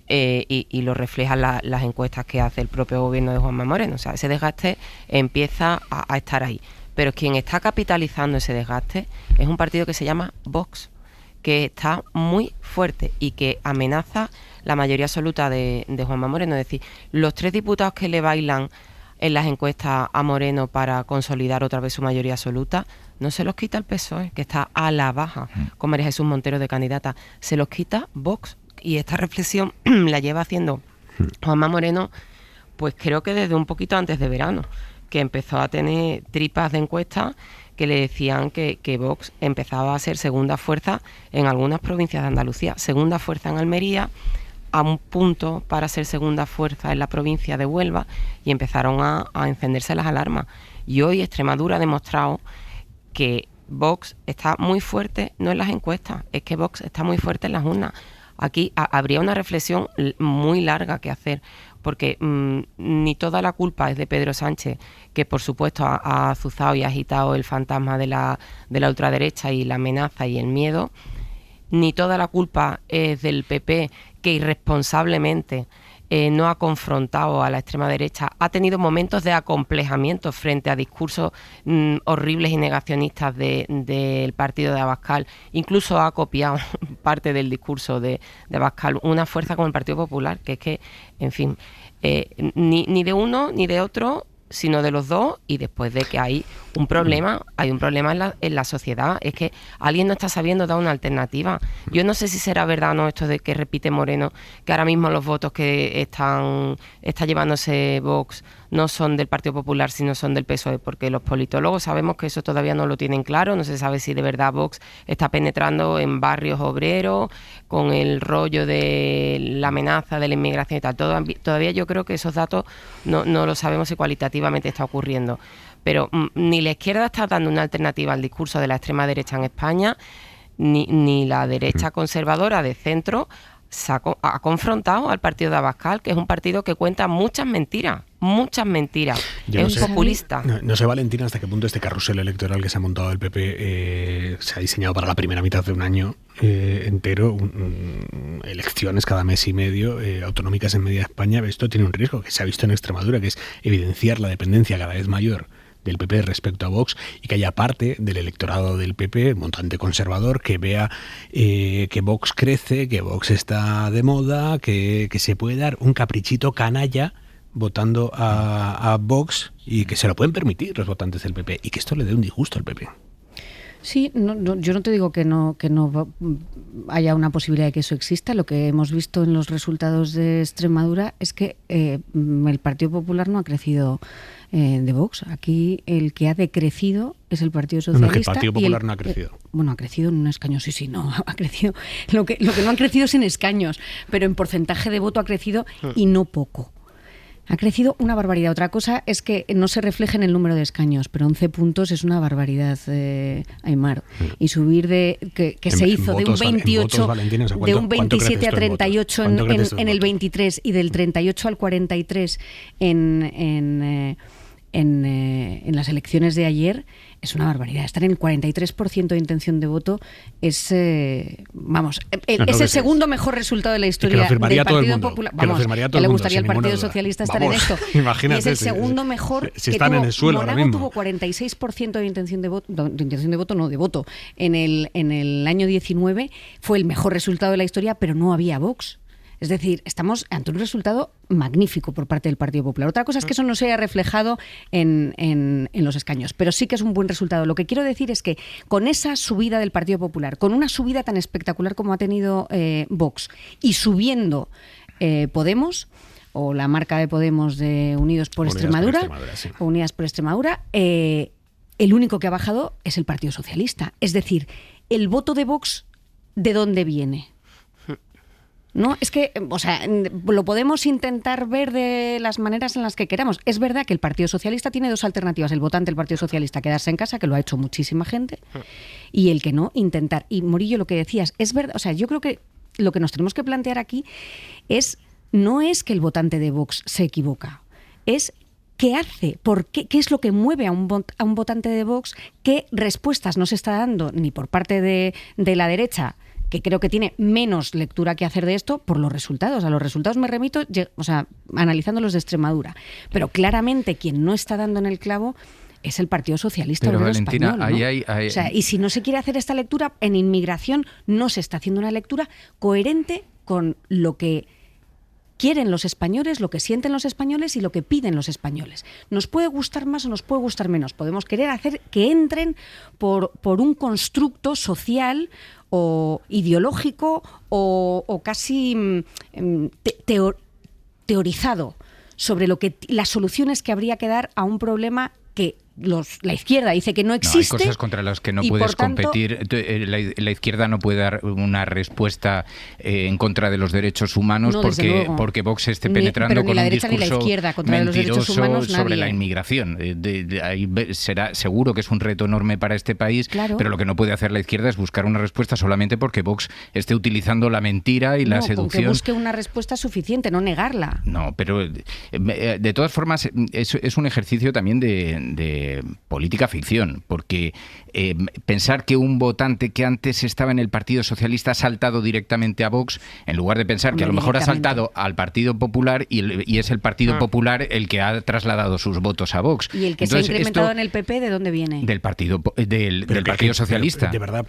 y lo reflejan las encuestas que hace el propio gobierno de Juanma Moreno. O sea, ese desgaste empieza a estar ahí. Pero quien está capitalizando ese desgaste es un partido que se llama Vox, que está muy fuerte y que amenaza la mayoría absoluta de Juanma Moreno. Es decir, los 3 diputados que le bailan en las encuestas a Moreno para consolidar otra vez su mayoría absoluta, no se los quita el PSOE, que está a la baja, con María Jesús Montero de candidata, se los quita Vox. Y esta reflexión la lleva haciendo Juanma Moreno, pues creo que desde un poquito antes de verano, que empezó a tener tripas de encuestas que le decían que Vox empezaba a ser segunda fuerza en algunas provincias de Andalucía, segunda fuerza en Almería, a un punto para ser segunda fuerza en la provincia de Huelva, y empezaron a encenderse las alarmas. Y hoy Extremadura ha demostrado que Vox está muy fuerte, no en las encuestas, es que Vox está muy fuerte en las urnas. Aquí habría una reflexión muy larga que hacer, porque ni toda la culpa es de Pedro Sánchez, que por supuesto ha azuzado y ha agitado el fantasma de la ultraderecha y la amenaza y el miedo, ni toda la culpa es del PP, que irresponsablemente no ha confrontado a la extrema derecha, ha tenido momentos de acomplejamiento frente a discursos horribles y negacionistas del partido de Abascal, incluso ha copiado parte del discurso de Abascal, una fuerza como el Partido Popular, que es que, en fin, ni de uno ni de otro, sino de los dos, y después de que hay un problema en la sociedad, es que alguien no está sabiendo dar una alternativa. Yo no sé si será verdad o no esto de que repite Moreno, que ahora mismo los votos que está llevándose Vox no son del Partido Popular, sino son del PSOE, porque los politólogos sabemos que eso todavía no lo tienen claro, no se sabe si de verdad Vox está penetrando en barrios obreros, con el rollo de la amenaza de la inmigración y tal. Todavía yo creo que esos datos no lo sabemos si cualitativamente está ocurriendo. Pero ni la izquierda está dando una alternativa al discurso de la extrema derecha en España, ni la derecha conservadora de centro ha confrontado al partido de Abascal, que es un partido que cuenta muchas mentiras. Es populista. No sé, Valentina, hasta qué punto este carrusel electoral que se ha montado el PP se ha diseñado para la primera mitad de un año entero, elecciones cada mes y medio, autonómicas en media España. Esto tiene un riesgo que se ha visto en Extremadura, que es evidenciar la dependencia cada vez mayor del PP respecto a Vox, y que haya parte del electorado del PP, montante conservador, que vea que Vox crece, que Vox está de moda, que se puede dar un caprichito canalla votando a Vox, y que se lo pueden permitir los votantes del PP, y que esto le dé un disgusto al PP. Sí, yo no te digo que no haya una posibilidad de que eso exista. Lo que hemos visto en los resultados de Extremadura es que el Partido Popular no ha crecido de Vox. Aquí el que ha decrecido es el Partido Socialista. No, que el Partido Popular no ha crecido. Bueno, ha crecido en un escaño, sí, no, ha crecido. Lo que no han crecido es en escaños, pero en porcentaje de voto ha crecido, y no poco. Ha crecido una barbaridad. Otra cosa es que no se refleja en el número de escaños, pero 11 puntos es una barbaridad, Aimar. Y subir que se hizo de un 28, de un 27 a 38 en el 23, y del 38 al 43 en las elecciones de ayer, es una barbaridad. Estar en el 43% de intención de voto es, es el segundo mejor resultado de la historia del Partido Popular. Vamos, que le gustaría al Partido Socialista estar en esto. Imagínate, y es el segundo mejor. Si están en el suelo ahora mismo. Tuvo 46% de voto en el año 19. Fue el mejor resultado de la historia, pero no había Vox. Es decir, estamos ante un resultado magnífico por parte del Partido Popular. Otra cosa es que eso no se haya reflejado en los escaños, pero sí que es un buen resultado. Lo que quiero decir es que con esa subida del Partido Popular, con una subida tan espectacular como ha tenido Vox, y subiendo Podemos, o la marca de Podemos de Unidos por Extremadura, sí. O Unidas por Extremadura, el único que ha bajado es el Partido Socialista. Es decir, el voto de Vox, ¿de dónde viene? No, es que, lo podemos intentar ver de las maneras en las que queramos. Es verdad que el Partido Socialista tiene dos alternativas. El votante del Partido Socialista, quedarse en casa, que lo ha hecho muchísima gente, y el que no, intentar. Y Morillo, lo que decías, es verdad. Yo creo que lo que nos tenemos que plantear aquí no es que el votante de Vox se equivoca, es ¿qué hace? ¿Por qué? ¿Qué es lo que mueve a un votante de Vox? ¿Qué respuestas no se está dando ni por parte de la derecha, que creo que tiene menos lectura que hacer de esto, por los resultados? A los resultados me remito, analizando los de Extremadura. Pero claramente quien no está dando en el clavo es el Partido Socialista Obrero Español, ¿no? Hay... y si no se quiere hacer esta lectura, en inmigración no se está haciendo una lectura coherente con lo que quieren los españoles, lo que sienten los españoles y lo que piden los españoles. Nos puede gustar más o nos puede gustar menos. Podemos querer hacer que entren por un constructo social o ideológico o casi teorizado sobre las soluciones que habría que dar a un problema que la izquierda dice que no existe. Hay cosas contra las que no puedes competir. La izquierda no puede dar una respuesta en contra de los derechos humanos porque Vox esté penetrando con un discurso mentiroso sobre la inmigración. Ahí será seguro que es un reto enorme para este país, claro. Pero lo que no puede hacer la izquierda es buscar una respuesta solamente porque Vox esté utilizando la mentira y la seducción. Con que busque una respuesta suficiente, no negarla. No, pero de todas formas es un ejercicio también de política ficción, porque pensar que un votante que antes estaba en el Partido Socialista ha saltado directamente a Vox, en lugar de pensar que a lo mejor ha saltado al Partido Popular y es el Partido Popular el que ha trasladado sus votos a Vox. ¿Y el que se ha incrementado en el PP de dónde viene? Del Partido Socialista. De verdad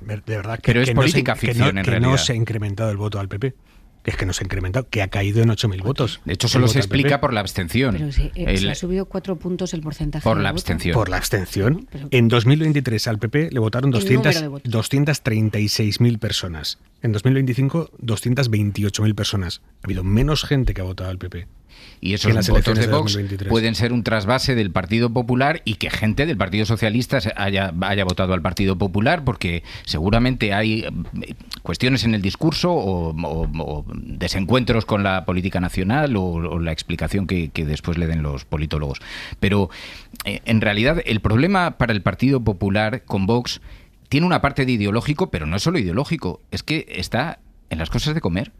pero es política ficción en realidad. No se ha incrementado el voto al PP. Es que no se ha incrementado, que ha caído en 8.000 votos. De hecho, solo se explica por la abstención. Pero se ha subido 4 puntos el porcentaje. Por la abstención. Por la abstención. En 2023 al PP le votaron 236.000 personas. En 2025, 228.000 personas. Ha habido menos gente que ha votado al PP. y esos votos de Vox pueden ser un trasvase del Partido Popular y que gente del Partido Socialista haya votado al Partido Popular, porque seguramente hay cuestiones en el discurso o desencuentros con la política nacional o la explicación que después le den los politólogos. Pero en realidad el problema para el Partido Popular con Vox tiene una parte de ideológico, pero no es solo ideológico, es que está en las cosas de comer.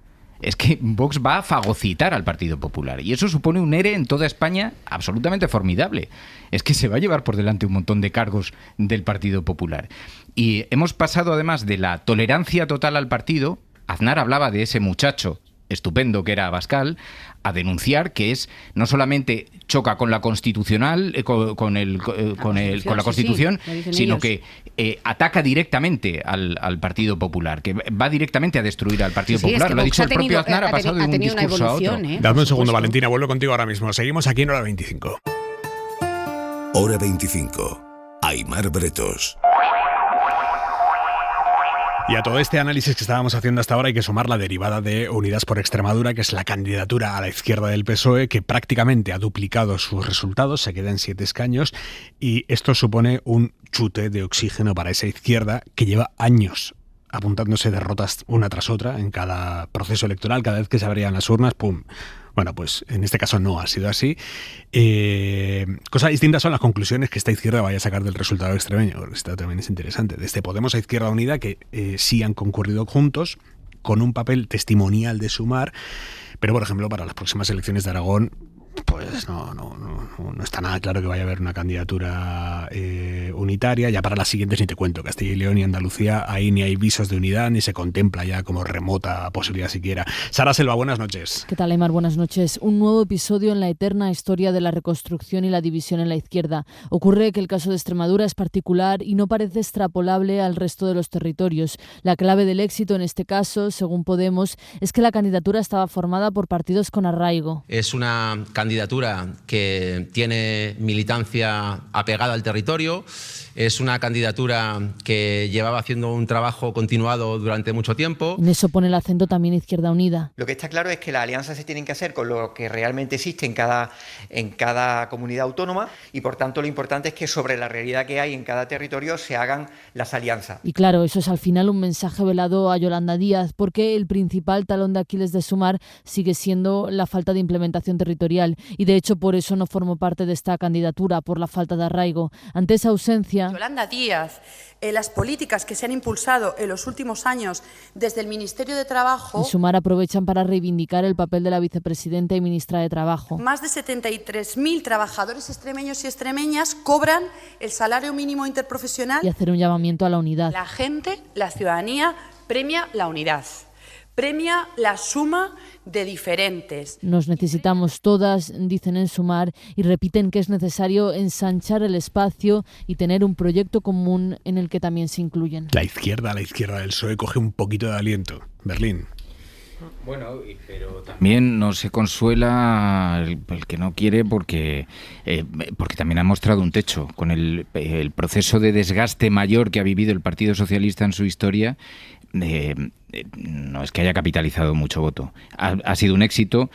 Es que Vox va a fagocitar al Partido Popular y eso supone un ERE en toda España absolutamente formidable. Es que se va a llevar por delante un montón de cargos del Partido Popular. Y hemos pasado además de la tolerancia total al partido, Aznar hablaba de ese muchacho estupendo que era Abascal, a denunciar que es no solamente choca con la constitucional, con la Constitución, sino que ataca directamente al Partido Popular, que va directamente a destruir al Partido Popular. Es que lo ha dicho el propio Aznar, ha pasado de un discurso a otro. Dame un segundo, Valentina, vuelvo contigo ahora mismo. Seguimos aquí en Hora 25. Hora 25. Aimar Bretos. Y a todo este análisis que estábamos haciendo hasta ahora hay que sumar la derivada de Unidas por Extremadura, que es la candidatura a la izquierda del PSOE, que prácticamente ha duplicado sus resultados, se queda en 7 escaños, y esto supone un chute de oxígeno para esa izquierda que lleva años apuntándose derrotas una tras otra en cada proceso electoral. Cada vez que se abrían las urnas, ¡pum! Bueno, pues en este caso no ha sido así. Cosas distintas son las conclusiones que esta izquierda vaya a sacar del resultado extremeño. Esto también es interesante. Desde Podemos a Izquierda Unida, que sí han concurrido juntos, con un papel testimonial de Sumar, pero por ejemplo para las próximas elecciones de Aragón, pues no está nada claro que vaya a haber una candidatura unitaria. Ya para las siguientes ni te cuento. Castilla y León y Andalucía, ahí ni hay visos de unidad, ni se contempla ya como remota posibilidad siquiera. Sara Selva, buenas noches. ¿Qué tal, Aimar? Buenas noches. Un nuevo episodio en la eterna historia de la reconstrucción y la división en la izquierda. Ocurre que el caso de Extremadura es particular y no parece extrapolable al resto de los territorios. La clave del éxito en este caso, según Podemos, es que la candidatura estaba formada por partidos con arraigo. Es una candidatura que tiene militancia apegada al territorio, es una candidatura que llevaba haciendo un trabajo continuado durante mucho tiempo. En eso pone el acento también Izquierda Unida. Lo que está claro es que las alianzas se tienen que hacer con lo que realmente existe en cada comunidad autónoma y por tanto lo importante es que sobre la realidad que hay en cada territorio se hagan las alianzas. Y claro, eso es al final un mensaje velado a Yolanda Díaz, porque el principal talón de Aquiles de Sumar sigue siendo la falta de implementación territorial y de hecho por eso no formó parte de esta candidatura, por la falta de arraigo. Ante esa ausencia, Yolanda Díaz, las políticas que se han impulsado en los últimos años desde el Ministerio de Trabajo... En Sumar aprovechan para reivindicar el papel de la vicepresidenta y ministra de Trabajo. Más de 73.000 trabajadores extremeños y extremeñas cobran el salario mínimo interprofesional. Y hacer un llamamiento a la unidad. La gente, la ciudadanía, premia la unidad. Premia la suma de diferentes. Nos necesitamos todas, dicen en Sumar, y repiten que es necesario ensanchar el espacio y tener un proyecto común en el que también se incluyen. La izquierda del PSOE coge un poquito de aliento. Berlín. Bueno, pero también no se consuela el que no quiere porque también ha mostrado un techo. Con el proceso de desgaste mayor que ha vivido el Partido Socialista en su historia, no es que haya capitalizado mucho voto. Ha sido un éxito.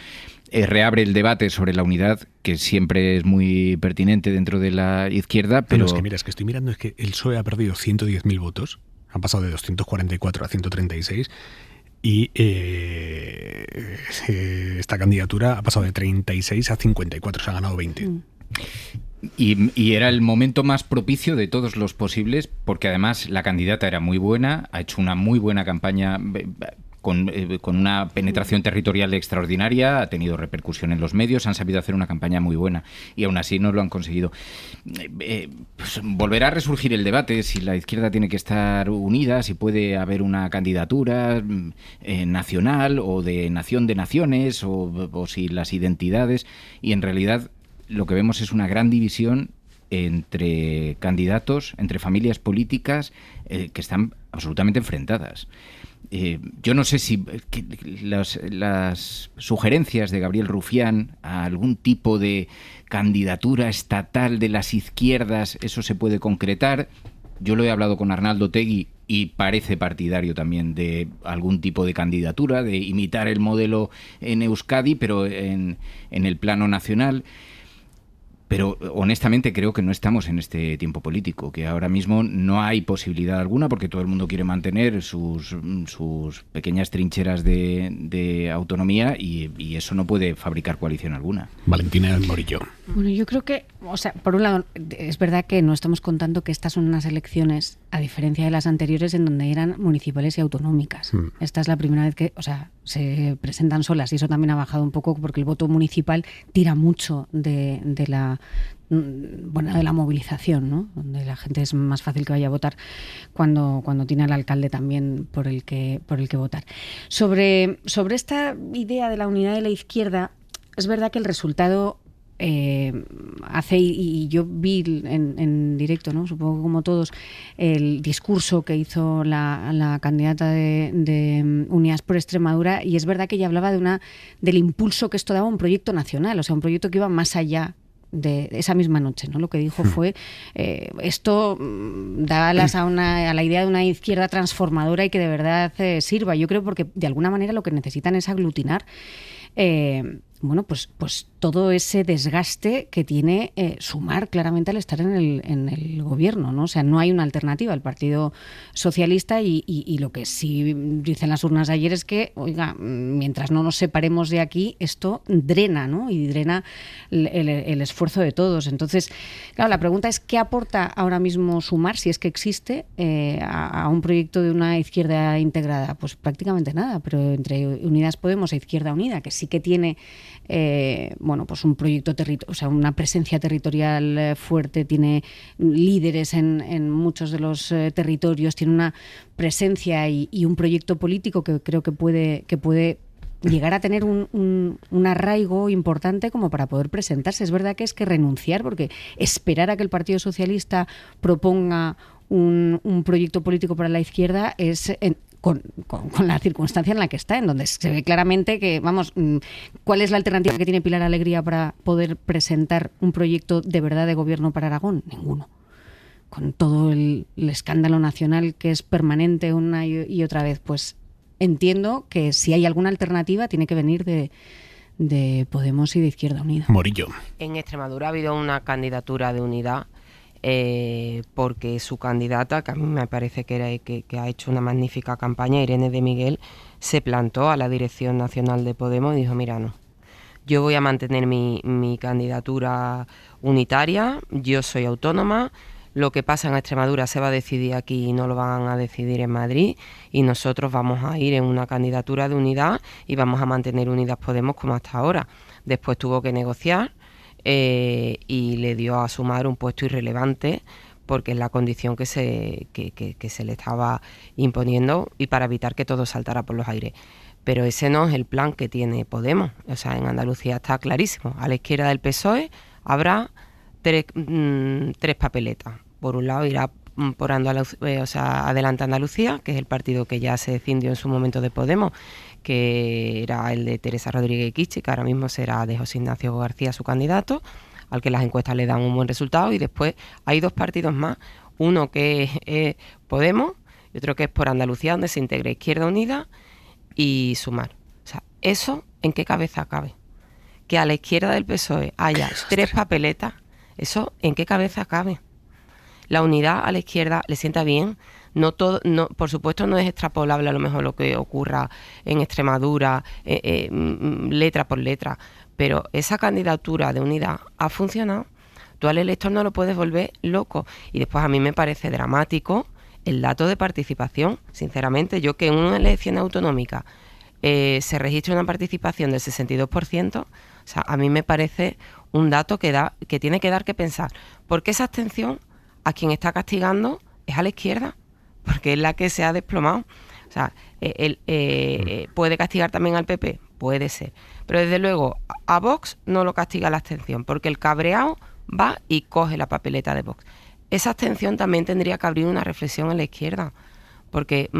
Reabre el debate sobre la unidad, que siempre es muy pertinente dentro de la izquierda, pero... es que mira, es que estoy mirando, es que el PSOE ha perdido 110.000 votos, han pasado de 244 a 136, y esta candidatura ha pasado de 36 a 54, se ha ganado 20. Y era el momento más propicio de todos los posibles, porque además la candidata era muy buena, ha hecho una muy buena campaña con una penetración territorial extraordinaria, ha tenido repercusión en los medios, han sabido hacer una campaña muy buena y aún así no lo han conseguido. Pues volverá a resurgir el debate si la izquierda tiene que estar unida, si puede haber una candidatura nacional o de nación de naciones o si las identidades, y en realidad lo que vemos es una gran división entre candidatos, entre familias políticas que están absolutamente enfrentadas. Yo no sé si las sugerencias de Gabriel Rufián a algún tipo de candidatura estatal de las izquierdas, eso se puede concretar. Yo lo he hablado con Arnaldo Otegi y parece partidario también de algún tipo de candidatura, de imitar el modelo en Euskadi, pero en el plano nacional. Pero honestamente creo que no estamos en este tiempo político, que ahora mismo no hay posibilidad alguna porque todo el mundo quiere mantener sus pequeñas trincheras de autonomía y eso no puede fabricar coalición alguna. Valentina Morillo. Bueno, yo creo que, o sea, por un lado, es verdad que no estamos contando que estas son unas elecciones, a diferencia de las anteriores, en donde eran municipales y autonómicas. Esta es la primera vez que, o sea, se presentan solas y eso también ha bajado un poco porque el voto municipal tira mucho de la movilización, ¿no? Donde la gente es más fácil que vaya a votar cuando tiene al alcalde también por el que votar. Sobre esta idea de la unidad de la izquierda, es verdad que el resultado y yo vi en directo, ¿no? Supongo que como todos, el discurso que hizo la candidata de Unidas por Extremadura, y es verdad que ella hablaba del impulso que esto daba a un proyecto nacional, o sea, un proyecto que iba más allá de esa misma noche, ¿no? Lo que dijo fue esto da alas a la idea de una izquierda transformadora y que de verdad sirva. Yo creo porque de alguna manera lo que necesitan es aglutinar pues todo ese desgaste que tiene Sumar claramente al estar en el gobierno, ¿no? O sea, no hay una alternativa al Partido Socialista y lo que sí dicen las urnas de ayer es que, oiga, mientras no nos separemos de aquí, esto drena, ¿no? Y drena el esfuerzo de todos. Entonces, claro, la pregunta es ¿qué aporta ahora mismo Sumar, si es que existe, a un proyecto de una izquierda integrada? Pues prácticamente nada, pero entre Unidas Podemos e Izquierda Unida, que sí que tiene pues un proyecto una presencia territorial fuerte, tiene líderes en muchos de los territorios, tiene una presencia y un proyecto político que creo que puede llegar a tener un arraigo importante como para poder presentarse. Es verdad que es que renunciar, porque esperar a que el Partido Socialista proponga un proyecto político para la izquierda es con la circunstancia en la que está, en donde se ve claramente que, ¿cuál es la alternativa que tiene Pilar Alegría para poder presentar un proyecto de verdad de gobierno para Aragón? Ninguno. Con todo el escándalo nacional que es permanente una y otra vez, pues entiendo que si hay alguna alternativa tiene que venir de Podemos y de Izquierda Unida. Morillo. En Extremadura ha habido una candidatura de unidad porque su candidata, que a mí me parece que ha hecho una magnífica campaña, Irene de Miguel, se plantó a la dirección nacional de Podemos y dijo, mira, no, yo voy a mantener mi candidatura unitaria, yo soy autónoma, lo que pasa en Extremadura se va a decidir aquí y no lo van a decidir en Madrid, y nosotros vamos a ir en una candidatura de unidad y vamos a mantener Unidas Podemos como hasta ahora. Después tuvo que negociar y le dio a Sumar un puesto irrelevante porque es la condición que se le estaba imponiendo y para evitar que todo saltara por los aires. Pero ese no es el plan que tiene Podemos. O sea, en Andalucía está clarísimo. A la izquierda del PSOE habrá tres papeletas. Por un lado irá por Adelante Andalucía, que es el partido que ya se escindió en su momento de Podemos, que era el de Teresa Rodríguez Quiche, que ahora mismo será de José Ignacio García su candidato, al que las encuestas le dan un buen resultado. Y después hay dos partidos más, uno que es Podemos y otro que es por Andalucía, donde se integra Izquierda Unida y Sumar. O sea, ¿eso en qué cabeza cabe? Que a la izquierda del PSOE haya tres papeletas, ¿eso en qué cabeza cabe? La unidad a la izquierda le sienta bien. No todo, por supuesto no es extrapolable a lo mejor lo que ocurra en Extremadura, letra por letra, pero esa candidatura de unidad ha funcionado. Tú al elector no lo puedes volver loco. Y después a mí me parece dramático el dato de participación. Sinceramente, yo que en una elección autonómica se registre una participación del 62%, o sea, a mí me parece un dato que tiene que dar que pensar. Porque esa abstención a quien está castigando es a la izquierda, porque es la que se ha desplomado. O sea, ¿puede castigar también al PP? Puede ser. Pero desde luego a Vox no lo castiga la abstención, porque el cabreado va y coge la papeleta de Vox. Esa abstención también tendría que abrir una reflexión en la izquierda, porque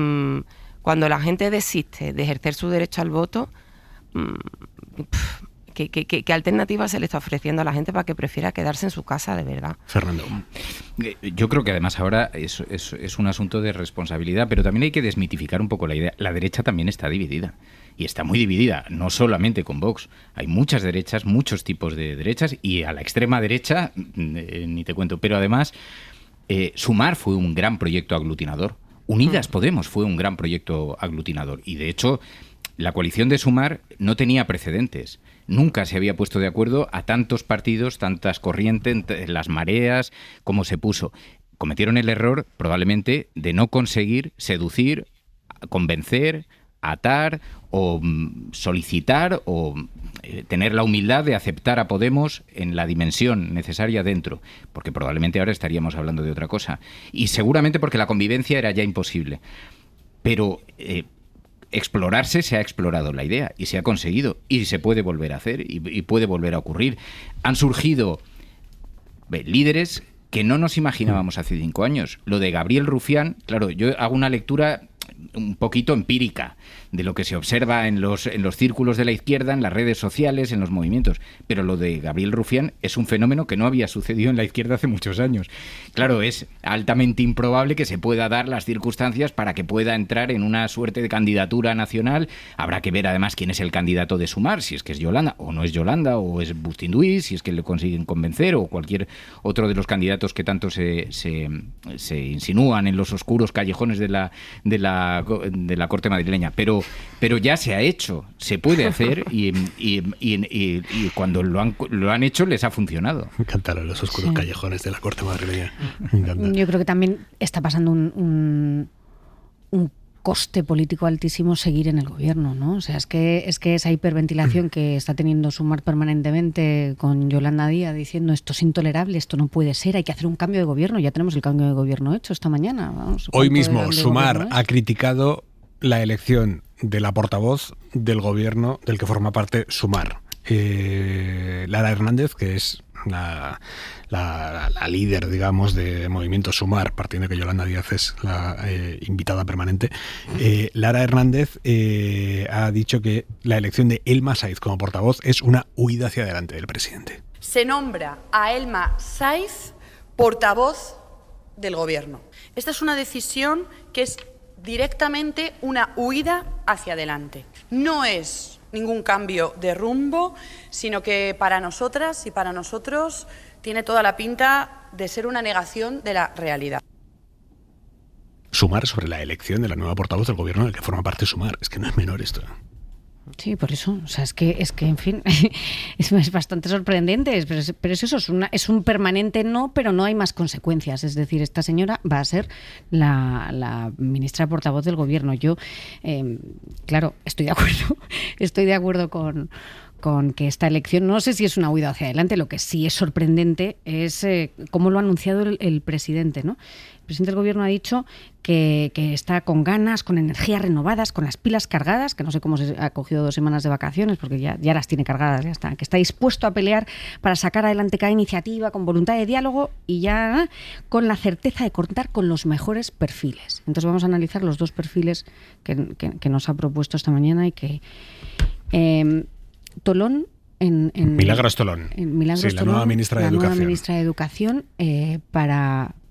cuando la gente desiste de ejercer su derecho al voto, ¿Qué alternativa se le está ofreciendo a la gente para que prefiera quedarse en su casa de verdad? Fernando. Yo creo que además ahora es un asunto de responsabilidad, pero también hay que desmitificar un poco la idea. La derecha también está dividida. Y está muy dividida, no solamente con Vox. Hay muchas derechas, muchos tipos de derechas, y a la extrema derecha, ni te cuento. Pero además, Sumar fue un gran proyecto aglutinador. Unidas Podemos fue un gran proyecto aglutinador. Y de hecho, la coalición de Sumar no tenía precedentes. Nunca se había puesto de acuerdo a tantos partidos, tantas corrientes, las mareas, como se puso. Cometieron el error, probablemente, de no conseguir seducir, convencer, atar o solicitar o tener la humildad de aceptar a Podemos en la dimensión necesaria dentro, porque probablemente ahora estaríamos hablando de otra cosa. Y seguramente porque la convivencia era ya imposible. Pero explorarse, se ha explorado la idea y se ha conseguido y se puede volver a hacer y puede volver a ocurrir. Han surgido líderes que no nos imaginábamos hace 5 años. Lo de Gabriel Rufián, claro, yo hago una lectura un poquito empírica de lo que se observa en los círculos de la izquierda, en las redes sociales, en los movimientos. Pero lo de Gabriel Rufián es un fenómeno que no había sucedido en la izquierda hace muchos años. Claro, es altamente improbable que se pueda dar las circunstancias para que pueda entrar en una suerte de candidatura nacional. Habrá que ver además quién es el candidato de Sumar, si es que es Yolanda o no es Yolanda, o es Bustinduy, si es que le consiguen convencer, o cualquier otro de los candidatos que tanto se insinúan en los oscuros callejones de la Corte madrileña. Pero ya se ha hecho, se puede hacer y cuando lo han hecho les ha funcionado. Me encantaron los oscuros callejones de la Corte madrileña. Me encanta. Yo creo que también está pasando un coste político altísimo seguir en el gobierno, ¿no? O sea, es que esa hiperventilación que está teniendo Sumar permanentemente con Yolanda Díaz diciendo esto es intolerable, esto no puede ser, hay que hacer un cambio de gobierno. Ya tenemos el cambio de gobierno hecho esta mañana. Hoy mismo Sumar ha criticado la elección de la portavoz del gobierno del que forma parte Sumar. Lara Hernández, que es la líder, digamos, de Movimiento Sumar, partiendo de que Yolanda Díaz es la invitada permanente. Lara Hernández ha dicho que la elección de Elma Saiz como portavoz es una huida hacia adelante del presidente. Se nombra a Elma Saiz portavoz del gobierno. Esta es una decisión que es directamente una huida hacia adelante. No es ningún cambio de rumbo, sino que para nosotras y para nosotros tiene toda la pinta de ser una negación de la realidad. Sumar sobre la elección de la nueva portavoz del gobierno del que forma parte Sumar. Es que no es menor esto. Sí, por eso. O sea, es que en fin, es bastante sorprendente. Pero es eso, es un permanente no, pero no hay más consecuencias. Es decir, esta señora va a ser la ministra portavoz del gobierno. Yo, claro, estoy de acuerdo con que esta elección, no sé si es una huida hacia adelante, lo que sí es sorprendente es cómo lo ha anunciado el presidente, ¿no? El presidente del gobierno ha dicho que está con ganas, con energías renovadas, con las pilas cargadas, que no sé cómo se ha cogido 2 semanas de vacaciones, porque ya las tiene cargadas, ya está, que está dispuesto a pelear para sacar adelante cada iniciativa con voluntad de diálogo y ya con la certeza de contar con los mejores perfiles. Entonces vamos a analizar los 2 perfiles que nos ha propuesto esta mañana y que... Tolón Milagros Tolón. Milagros sí, Tolón, la nueva ministra de Educación. Nueva ministra de Educación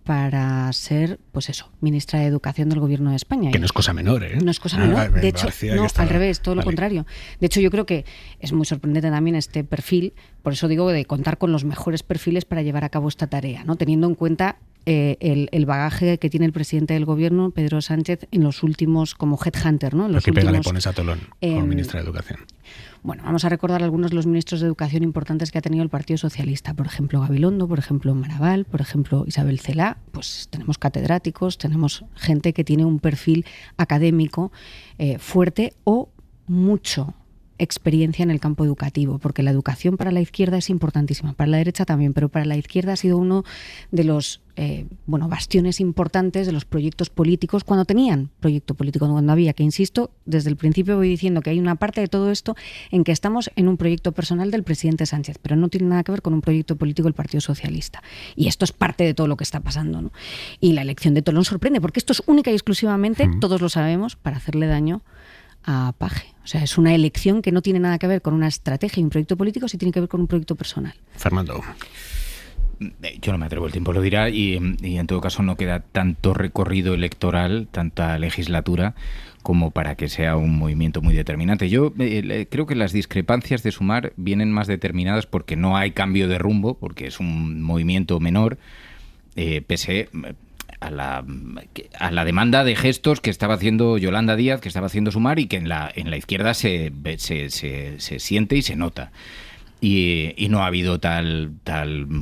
para ser, pues eso, ministra de Educación del Gobierno de España. Que no es cosa menor, ¿eh? No es cosa menor. De hecho, no, al revés, todo lo contrario. De hecho, yo creo que es muy sorprendente también este perfil, por eso digo de contar con los mejores perfiles para llevar a cabo esta tarea, ¿no? Teniendo en cuenta el bagaje que tiene el presidente del gobierno, Pedro Sánchez, en los últimos, como headhunter, ¿no? ¿Qué pega le pones a Tolón como ministra de Educación? Bueno, vamos a recordar algunos de los ministros de Educación importantes que ha tenido el Partido Socialista. Por ejemplo, Gabilondo, por ejemplo, Maraval, por ejemplo, Isabel Celaá. Pues tenemos catedráticos, tenemos gente que tiene un perfil académico fuerte o mucho experiencia en el campo educativo, porque la educación para la izquierda es importantísima, para la derecha también, pero para la izquierda ha sido uno de los bastiones importantes de los proyectos políticos, cuando tenían proyecto político, cuando había, que insisto, desde el principio voy diciendo que hay una parte de todo esto en que estamos en un proyecto personal del presidente Sánchez, pero no tiene nada que ver con un proyecto político del Partido Socialista. Y esto es parte de todo lo que está pasando, ¿no? Y la elección de Tolón sorprende, porque esto es única y exclusivamente, todos lo sabemos, para hacerle daño a Paje. O sea, es una elección que no tiene nada que ver con una estrategia y un proyecto político, sí tiene que ver con un proyecto personal. Fernando. Yo no me atrevo, el tiempo lo dirá, y en todo caso no queda tanto recorrido electoral, tanta legislatura, como para que sea un movimiento muy determinante. Yo creo que las discrepancias de Sumar vienen más determinadas porque no hay cambio de rumbo, porque es un movimiento menor, pese a la demanda de gestos que estaba haciendo Yolanda Díaz, que estaba haciendo Sumar, y que en la izquierda se siente y se nota. Y no ha habido tal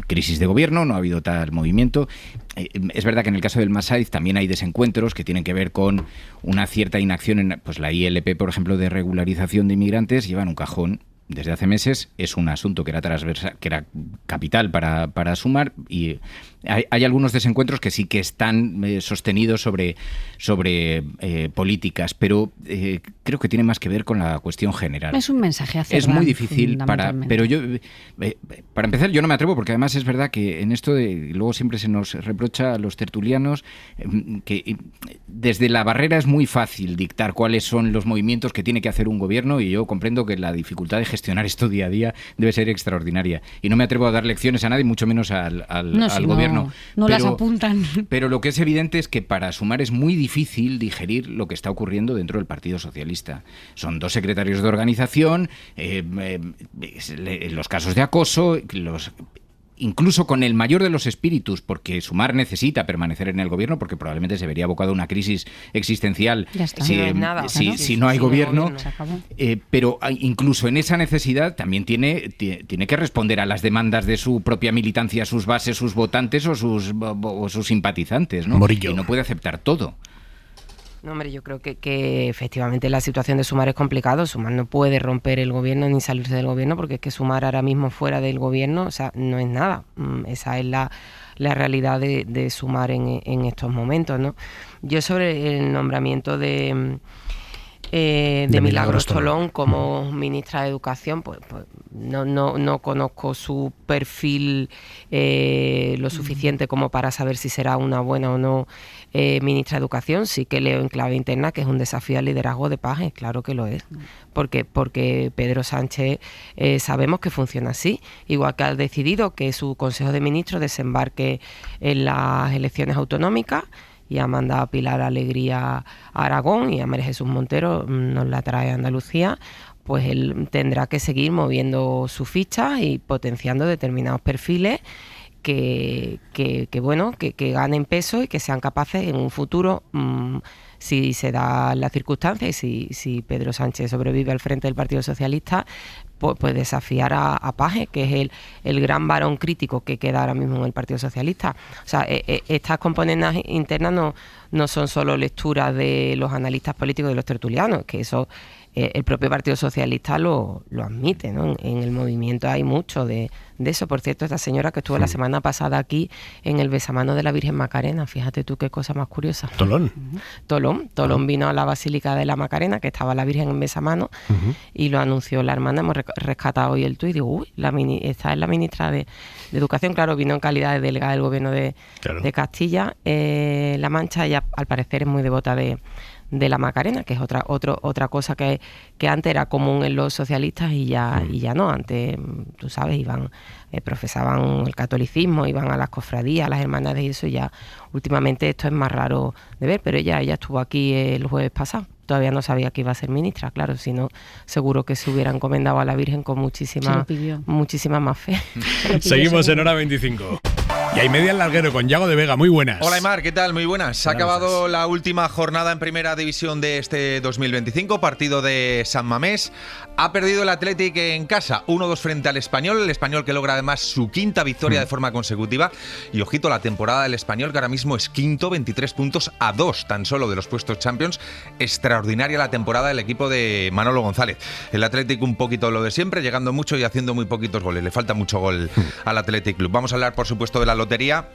crisis de gobierno, no ha habido tal movimiento. Es verdad que en el caso del Masaiz también hay desencuentros que tienen que ver con una cierta inacción en pues la ILP, por ejemplo, de regularización de inmigrantes, lleva en un cajón desde hace meses. Es un asunto que era transversal, que era capital para Sumar, y hay algunos desencuentros que sí que están sostenidos sobre políticas, pero creo que tiene más que ver con la cuestión general. Es un mensaje a cerrar. Es muy difícil pero yo para empezar yo no me atrevo, porque además es verdad que en esto luego siempre se nos reprocha a los tertulianos que desde la barrera es muy fácil dictar cuáles son los movimientos que tiene que hacer un gobierno, y yo comprendo que la dificultad de gestionar esto día a día debe ser extraordinaria, y no me atrevo a dar lecciones a nadie, mucho menos al gobierno. No las apuntan. Pero lo que es evidente es que para Sumar es muy difícil digerir lo que está ocurriendo dentro del Partido Socialista. Son 2 secretarios de organización, los casos de acoso, incluso con el mayor de los espíritus, porque Sumar necesita permanecer en el gobierno, porque probablemente se vería abocado a una crisis existencial si no hay gobierno. Pero incluso en esa necesidad también tiene que responder a las demandas de su propia militancia, sus bases, sus votantes o sus simpatizantes, ¿no? Morillo. Y no puede aceptar todo. No, hombre, yo creo que efectivamente la situación de Sumar es complicado. Sumar no puede romper el gobierno ni salirse del gobierno, porque es que Sumar ahora mismo fuera del gobierno, o sea, no es nada. Esa es la realidad de Sumar en estos momentos, ¿no? Yo sobre el nombramiento de Milagros Tolón como ministra de Educación, pues no conozco su perfil lo suficiente como para saber si será una buena o no ministra de Educación. Sí que leo en clave interna que es un desafío al liderazgo de Paje, claro que lo es, porque Pedro Sánchez sabemos que funciona así, igual que ha decidido que su Consejo de Ministros desembarque en las elecciones autonómicas, y ha mandado a Pilar Alegría a Aragón, y a María Jesús Montero nos la trae a Andalucía. Pues él tendrá que seguir moviendo su ficha y potenciando determinados perfiles que ganen peso y que sean capaces en un futuro, si se da la circunstancia y si Pedro Sánchez sobrevive al frente del Partido Socialista, pues desafiar a Paje, que es el gran varón crítico que queda ahora mismo en el Partido Socialista. O sea, estas componentes internas no son solo lecturas de los analistas políticos y de los tertulianos, que eso el propio Partido Socialista lo admite, ¿no? En el movimiento hay mucho de eso. Por cierto, esta señora que estuvo la semana pasada aquí en el besamano de la Virgen Macarena, fíjate tú qué cosa más curiosa. Tolón vino a la Basílica de la Macarena, que estaba la Virgen en besamano, y lo anunció la hermana. Hemos rescatado hoy el tuit y digo, uy, esta es la ministra de Educación. Claro, vino en calidad de delegada del gobierno de Castilla-La Mancha. Ella al parecer es muy devota de la Macarena, que es otra cosa que antes era común en los socialistas y ya no. Antes, tú sabes, profesaban el catolicismo, iban a las cofradías, a las hermandades, y eso ya últimamente esto es más raro de ver, pero ella estuvo aquí el jueves pasado. Todavía no sabía que iba a ser ministra, claro, si no, seguro que se hubiera encomendado a la Virgen con muchísima más fe. Seguimos en Hora 25. Y hay media en larguero con Yago de Vega. Muy buenas. Hola, Aimar, ¿qué tal? Muy buenas. Se ha acabado la última jornada en Primera División de este 2025, partido de San Mamés. Ha perdido el Athletic en casa, 1-2 frente al Español. El Español que logra además su quinta victoria de forma consecutiva. Y ojito, la temporada del Español, que ahora mismo es quinto, 23 puntos a 2 tan solo de los puestos Champions. Extraordinaria la temporada del equipo de Manolo González. El Athletic un poquito lo de siempre, llegando mucho y haciendo muy poquitos goles. Le falta mucho gol al Athletic Club. Vamos a hablar, por supuesto, de la lotería.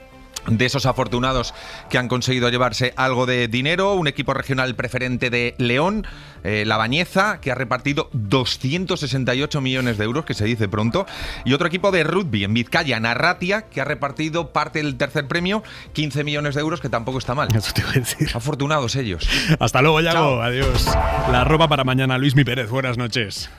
de esos afortunados que han conseguido llevarse algo de dinero. Un equipo regional preferente de León, La Bañeza, que ha repartido 268 millones de euros, que se dice pronto. Y otro equipo de rugby en Vizcaya, Narratia, que ha repartido parte del tercer premio, 15 millones de euros, que tampoco está mal. Eso te iba a decir. Afortunados ellos. Hasta luego, Yago. Chao. Adiós. La ropa para mañana, Luismi Pérez. Buenas noches.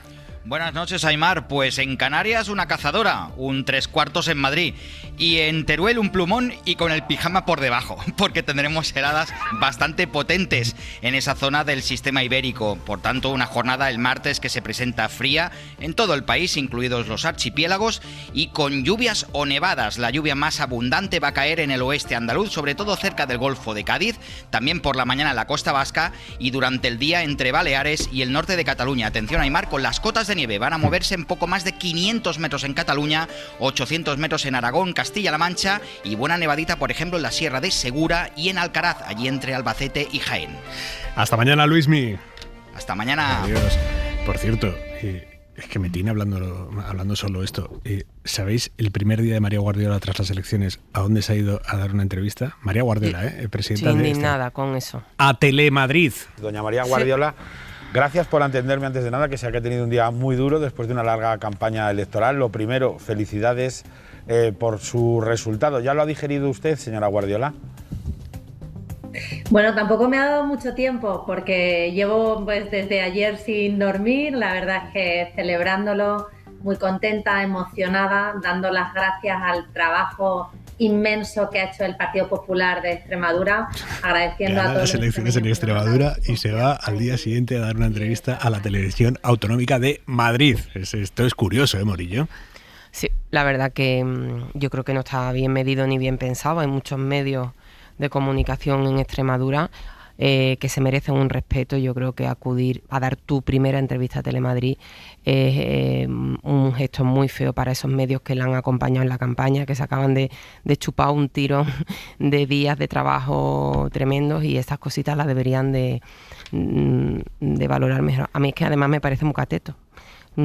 Buenas noches, Aimar. Pues en Canarias una cazadora, un 3/4 en Madrid y en Teruel un plumón y con el pijama por debajo, porque tendremos heladas bastante potentes en esa zona del sistema ibérico. Por tanto, una jornada el martes que se presenta fría en todo el país, incluidos los archipiélagos, y con lluvias o nevadas. La lluvia más abundante va a caer en el oeste andaluz, sobre todo cerca del Golfo de Cádiz, también por la mañana en la costa vasca y durante el día entre Baleares y el norte de Cataluña. Atención, Aimar, con las cotas de nieve van a moverse en poco más de 500 metros en Cataluña, 800 metros en Aragón, Castilla-La Mancha y buena nevadita, por ejemplo, en la Sierra de Segura y en Alcaraz, allí entre Albacete y Jaén. Hasta mañana, Luismi. Hasta mañana. Adiós. Por cierto, es que me tiene hablando solo esto. ¿Sabéis el primer día de María Guardiola tras las elecciones a dónde se ha ido a dar una entrevista? María Guardiola, presidenta de indignada con eso. A Telemadrid. Doña María Guardiola, gracias por atenderme antes de nada, que sé que ha tenido un día muy duro después de una larga campaña electoral. Lo primero, felicidades por su resultado. ¿Ya lo ha digerido usted, señora Guardiola? Bueno, tampoco me ha dado mucho tiempo porque llevo pues desde ayer sin dormir. La verdad es que celebrándolo, muy contenta, emocionada, dando las gracias al trabajo inmenso que ha hecho el Partido Popular de Extremadura, agradeciendo a todos las elecciones en Extremadura y se va al día siguiente a dar una entrevista a la Televisión Autonómica de Madrid. Esto es curioso, Morillo. Sí, la verdad que yo creo que no está bien medido ni bien pensado. Hay muchos medios de comunicación en Extremadura que se merecen un respeto. Yo creo que acudir a dar tu primera entrevista a Telemadrid es un gesto muy feo para esos medios que la han acompañado en la campaña, que se acaban de chupar un tirón de días de trabajo tremendos, y estas cositas las deberían de valorar mejor. A mí es que además me parece muy cateto,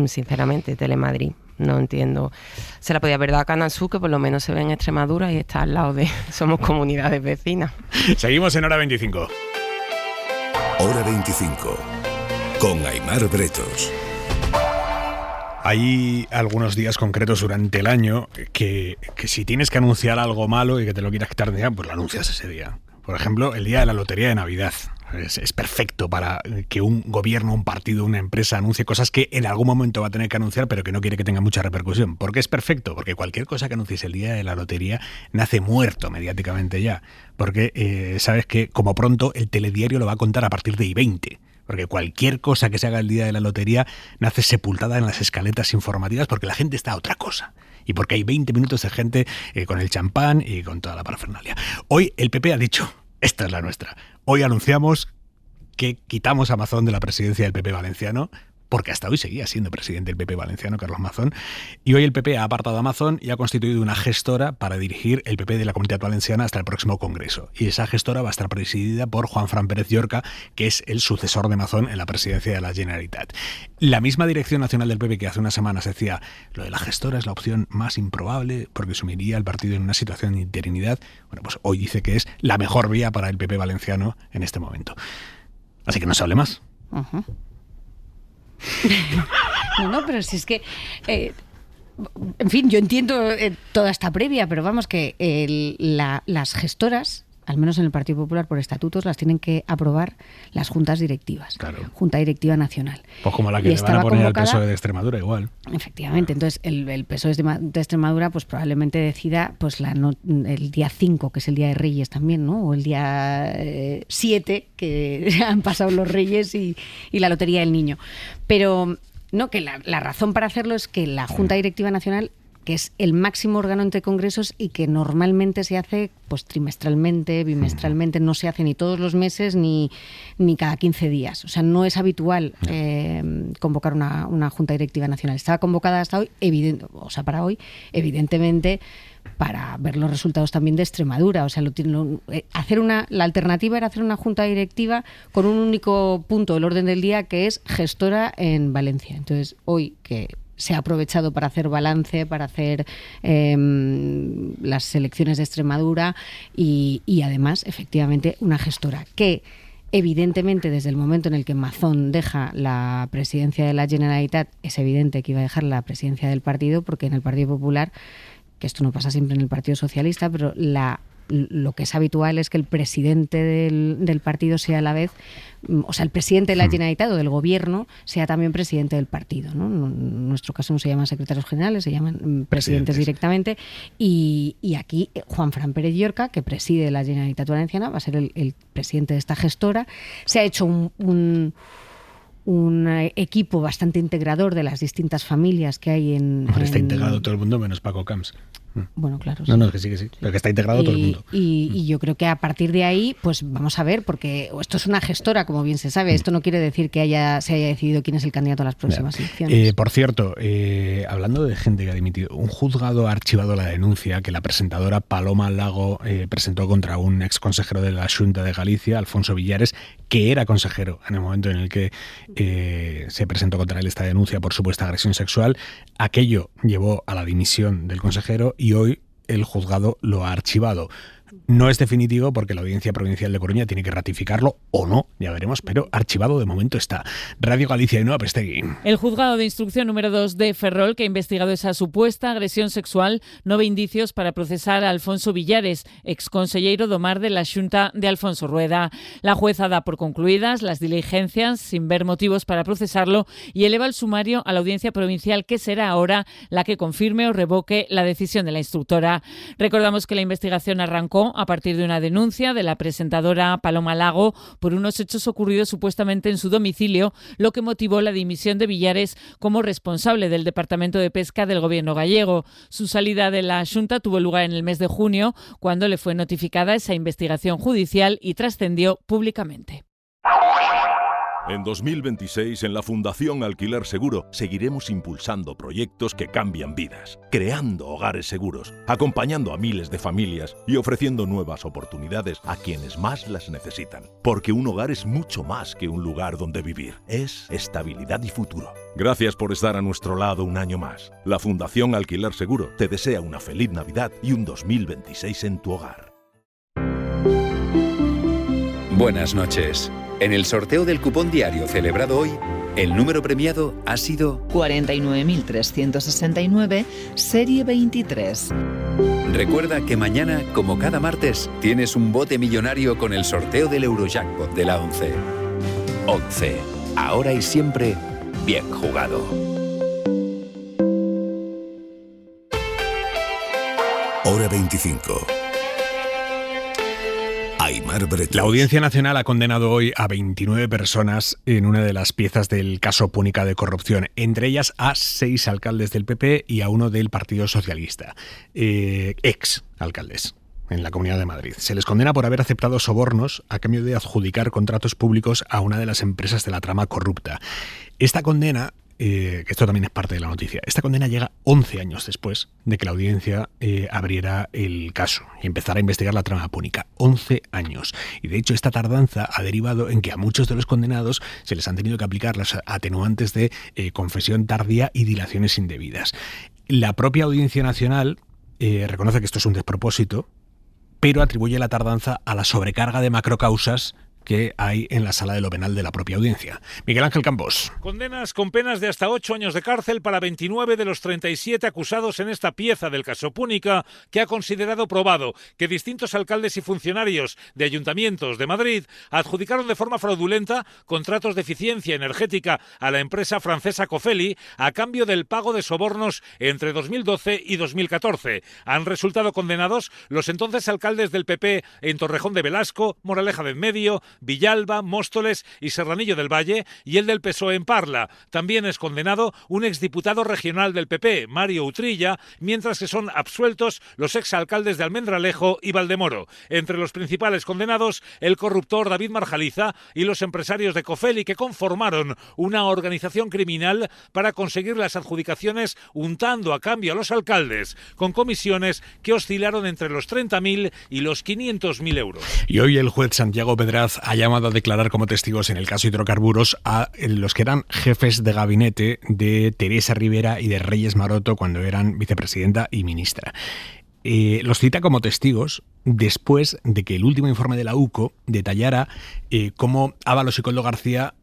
sinceramente, Telemadrid. No entiendo. Se la podía haber dado a Canal Sur, que por lo menos se ve en Extremadura y está al lado de... Somos comunidades vecinas. Seguimos en Hora 25. Hora 25. Con Aimar Bretos. Hay algunos días concretos durante el año que si tienes que anunciar algo malo y que te lo quieras quitar de día, pues lo anuncias ese día. Por ejemplo, el día de la lotería de Navidad. Es perfecto para que un gobierno, un partido, una empresa anuncie cosas que en algún momento va a tener que anunciar, pero que no quiere que tenga mucha repercusión. ¿Por qué es perfecto? Porque cualquier cosa que anuncies el día de la lotería nace muerto mediáticamente ya. Porque sabes que, como pronto, el telediario lo va a contar a partir de I20. Porque cualquier cosa que se haga el día de la lotería nace sepultada en las escaletas informativas, porque la gente está a otra cosa. Y porque hay 20 minutos de gente con el champán y con toda la parafernalia. Hoy el PP ha dicho... Esta es la nuestra. Hoy anunciamos que quitamos a Mazón de la presidencia del PP valenciano, porque hasta hoy seguía siendo presidente del PP valenciano, Carlos Mazón, y hoy el PP ha apartado a Mazón y ha constituido una gestora para dirigir el PP de la Comunidad Valenciana hasta el próximo Congreso. Y esa gestora va a estar presidida por Juanfran Pérez Llorca, que es el sucesor de Mazón en la presidencia de la Generalitat. La misma dirección nacional del PP que hace unas semanas decía lo de la gestora es la opción más improbable porque sumiría al partido en una situación de interinidad, bueno, pues hoy dice que es la mejor vía para el PP valenciano en este momento. Así que no se hable más. Uh-huh. No, pero si es que en fin, yo entiendo toda esta previa, pero vamos que las gestoras, al menos en el Partido Popular por estatutos, las tienen que aprobar las juntas directivas. Claro. Junta Directiva Nacional. Pues como la que le van a poner al PSOE de Extremadura igual. Efectivamente, entonces el PSOE de Extremadura pues probablemente decida pues el día 5, que es el día de Reyes también, ¿no? O el día 7, que han pasado los Reyes y la Lotería del Niño. Pero no, que la razón para hacerlo es que la Junta Directiva Nacional, que es el máximo órgano entre congresos y que normalmente se hace pues trimestralmente, bimestralmente, no se hace ni todos los meses ni cada 15 días. O sea, no es habitual convocar una Junta Directiva Nacional. Estaba convocada hasta hoy, para hoy, evidentemente, para ver los resultados también de Extremadura. O sea, la alternativa era hacer una junta directiva con un único punto del orden del día, que es gestora en Valencia. Entonces, hoy que se ha aprovechado para hacer balance, para hacer las elecciones de Extremadura y además, efectivamente, una gestora que evidentemente desde el momento en el que Mazón deja la presidencia de la Generalitat es evidente que iba a dejar la presidencia del partido, porque en el Partido Popular, que esto no pasa siempre en el Partido Socialista, pero lo que es habitual es que el presidente del partido sea a la vez, o sea, el presidente de la Generalitat o del gobierno sea también presidente del partido, ¿no? En nuestro caso no se llaman secretarios generales, se llaman presidentes directamente, y aquí Juanfran Pérez Llorca, que preside la Generalitat Valenciana, va a ser el presidente de esta gestora. Se ha hecho un equipo bastante integrador de las distintas familias que hay Está integrado todo el mundo menos Paco Camps. Bueno, claro. Sí. No, que sí, pero que está integrado todo el mundo. Y yo creo que a partir de ahí, pues vamos a ver, porque esto es una gestora, como bien se sabe. Esto no quiere decir que se haya decidido quién es el candidato a las próximas elecciones. Por cierto, hablando de gente que ha dimitido, un juzgado ha archivado la denuncia que la presentadora Paloma Lago presentó contra un exconsejero de la Xunta de Galicia, Alfonso Villares, que era consejero en el momento en el que se presentó contra él esta denuncia por supuesta agresión sexual. Aquello llevó a la dimisión del consejero y hoy el juzgado lo ha archivado. No es definitivo porque la Audiencia Provincial de Coruña tiene que ratificarlo o no, ya veremos, pero archivado de momento está. Radio Galicia y Nueva Pestegui. El juzgado de instrucción número 2 de Ferrol, que ha investigado esa supuesta agresión sexual, no ve indicios para procesar a Alfonso Villares, exconsellero do Mar de la Xunta de Alfonso Rueda. La jueza da por concluidas las diligencias sin ver motivos para procesarlo y eleva el sumario a la Audiencia Provincial, que será ahora la que confirme o revoque la decisión de la instructora. Recordamos que la investigación arrancó a partir de una denuncia de la presentadora Paloma Lago por unos hechos ocurridos supuestamente en su domicilio, lo que motivó la dimisión de Villares como responsable del Departamento de Pesca del Gobierno gallego. Su salida de la Xunta tuvo lugar en el mes de junio, cuando le fue notificada esa investigación judicial y trascendió públicamente. En 2026, en la Fundación Alquiler Seguro, seguiremos impulsando proyectos que cambian vidas, creando hogares seguros, acompañando a miles de familias y ofreciendo nuevas oportunidades a quienes más las necesitan. Porque un hogar es mucho más que un lugar donde vivir, es estabilidad y futuro. Gracias por estar a nuestro lado un año más. La Fundación Alquiler Seguro te desea una feliz Navidad y un 2026 en tu hogar. Buenas noches. En el sorteo del cupón diario celebrado hoy, el número premiado ha sido 49.369, serie 23. Recuerda que mañana, como cada martes, tienes un bote millonario con el sorteo del Eurojackpot de la 11. 11. Ahora y siempre, bien jugado. Hora 25. Aimar Bretons. La Audiencia Nacional ha condenado hoy a 29 personas en una de las piezas del caso Púnica de corrupción, entre ellas a 6 alcaldes del PP y a uno del Partido Socialista, ex alcaldes en la Comunidad de Madrid. Se les condena por haber aceptado sobornos a cambio de adjudicar contratos públicos a una de las empresas de la trama corrupta. Esta condena, que esto también es parte de la noticia, esta condena llega 11 años después de que la audiencia abriera el caso y empezara a investigar la trama Púnica. 11 años. Y de hecho esta tardanza ha derivado en que a muchos de los condenados se les han tenido que aplicar las atenuantes de confesión tardía y dilaciones indebidas. La propia Audiencia Nacional reconoce que esto es un despropósito, pero atribuye la tardanza a la sobrecarga de macrocausas que hay en la sala de lo penal de la propia audiencia. Miguel Ángel Campos. Condenas con penas de hasta 8 años de cárcel para 29 de los 37 acusados en esta pieza del caso Púnica, que ha considerado probado que distintos alcaldes y funcionarios de ayuntamientos de Madrid adjudicaron de forma fraudulenta contratos de eficiencia energética a la empresa francesa Cofeli a cambio del pago de sobornos entre 2012 y 2014. Han resultado condenados los entonces alcaldes del PP en Torrejón de Velasco, Moraleja de Enmedio, Villalba, Móstoles y Serranillo del Valle, y el del PSOE en Parla. También es condenado un exdiputado regional del PP, Mario Utrilla, mientras que son absueltos los exalcaldes de Almendralejo y Valdemoro. Entre los principales condenados, el corruptor David Marjaliza y los empresarios de Cofeli, que conformaron una organización criminal para conseguir las adjudicaciones untando a cambio a los alcaldes, con comisiones que oscilaron entre los 30.000 y los 500.000 euros. Y hoy el juez Santiago Pedraz ha llamado a declarar como testigos en el caso Hidrocarburos a los que eran jefes de gabinete de Teresa Rivera y de Reyes Maroto cuando eran vicepresidenta y ministra. Los cita como testigos después de que el último informe de la UCO detallara cómo Ábalos y Koldo García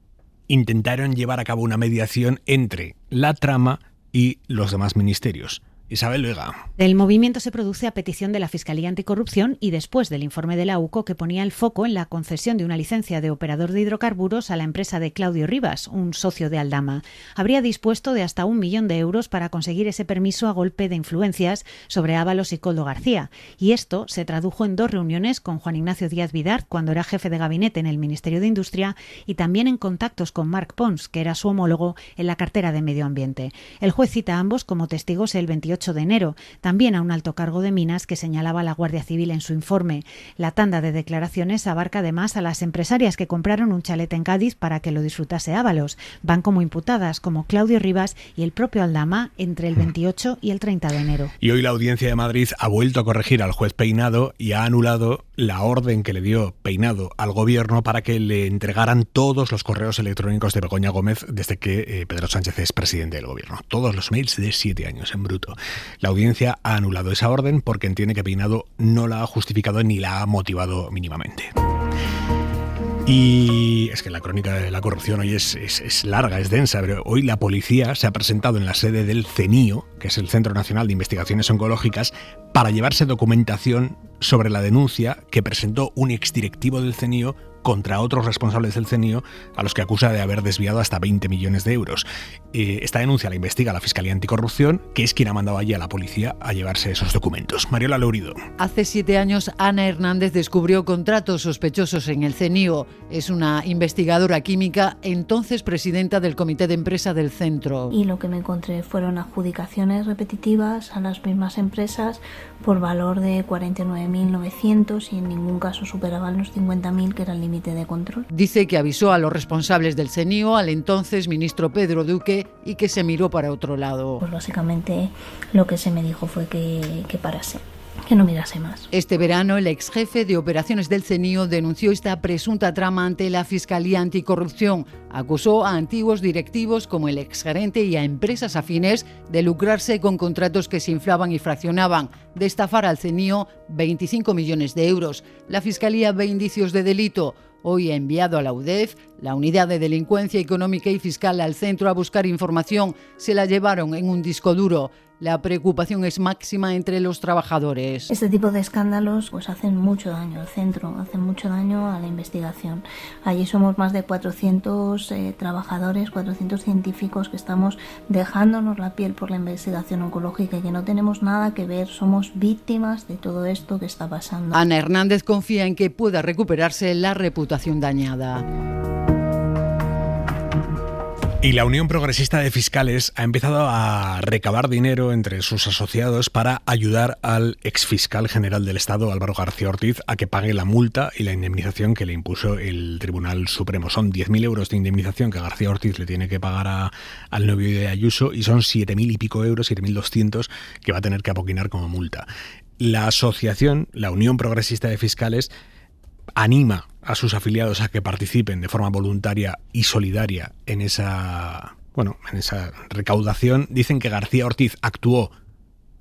intentaron llevar a cabo una mediación entre la trama y los demás ministerios. Isabel Vega. El movimiento se produce a petición de la Fiscalía Anticorrupción y después del informe de la UCO que ponía el foco en la concesión de una licencia de operador de hidrocarburos a la empresa de Claudio Rivas, un socio de Aldama. Habría dispuesto de hasta 1 millón de euros para conseguir ese permiso a golpe de influencias sobre Ábalos y Koldo García. Y esto se tradujo en 2 reuniones con Juan Ignacio Díaz Vidart, cuando era jefe de gabinete en el Ministerio de Industria, y también en contactos con Marc Pons, que era su homólogo en la cartera de Medio Ambiente. El juez cita a ambos como testigos el 28 de enero, también a un alto cargo de Minas que señalaba la Guardia Civil en su informe. La tanda de declaraciones abarca además a las empresarias que compraron un chalet en Cádiz para que lo disfrutase Ábalos. Van como imputadas, como Claudio Rivas y el propio Aldama, entre el 28 y el 30 de enero. Y hoy la Audiencia de Madrid ha vuelto a corregir al juez Peinado y ha anulado la orden que le dio Peinado al gobierno para que le entregaran todos los correos electrónicos de Begoña Gómez desde que Pedro Sánchez es presidente del gobierno. Todos los mails de 7 años en bruto. La Audiencia ha anulado esa orden porque entiende que Peinado no la ha justificado ni la ha motivado mínimamente. Y es que la crónica de la corrupción hoy es larga, es densa, pero hoy la policía se ha presentado en la sede del CENIO, que es el Centro Nacional de Investigaciones Oncológicas, para llevarse documentación sobre la denuncia que presentó un exdirectivo del CENIO contra otros responsables del CENIO a los que acusa de haber desviado hasta 20 millones de euros. Esta denuncia la investiga la Fiscalía Anticorrupción, que es quien ha mandado allí a la policía a llevarse esos documentos. Mariola Lourido. Hace 7 años, Ana Hernández descubrió contratos sospechosos en el CENIO. Es una investigadora química, entonces presidenta del Comité de Empresa del Centro. Y lo que me encontré fueron adjudicaciones repetitivas a las mismas empresas por valor de 49.900 y en ningún caso superaban los 50.000, que era el límite de control. Dice que avisó a los responsables del CENIO, al entonces ministro Pedro Duque, y que se miró para otro lado. Pues básicamente lo que se me dijo fue que parase, que no mirase más. Este verano, el ex jefe de operaciones del CENIO denunció esta presunta trama ante la Fiscalía Anticorrupción. Acusó a antiguos directivos como el exgerente y a empresas afines de lucrarse con contratos que se inflaban y fraccionaban, de estafar al CENIO 25 millones de euros. La Fiscalía ve indicios de delito. Hoy ha enviado a la UDEF, la Unidad de Delincuencia Económica y Fiscal, al centro a buscar información. Se la llevaron en un disco duro. La preocupación es máxima entre los trabajadores. Este tipo de escándalos pues hacen mucho daño al centro, hacen mucho daño a la investigación. Allí somos más de 400 trabajadores, 400 científicos que estamos dejándonos la piel por la investigación oncológica y que no tenemos nada que ver, somos víctimas de todo esto que está pasando. Ana Hernández confía en que pueda recuperarse la reputación dañada. Y la Unión Progresista de Fiscales ha empezado a recabar dinero entre sus asociados para ayudar al exfiscal general del Estado, Álvaro García Ortiz, a que pague la multa y la indemnización que le impuso el Tribunal Supremo. Son 10.000 euros de indemnización que García Ortiz le tiene que pagar al novio de Ayuso y son 7.000 y pico euros, 7.200, que va a tener que apoquinar como multa. La asociación, la Unión Progresista de Fiscales, anima a sus afiliados a que participen de forma voluntaria y solidaria en esa recaudación. Dicen que García Ortiz actuó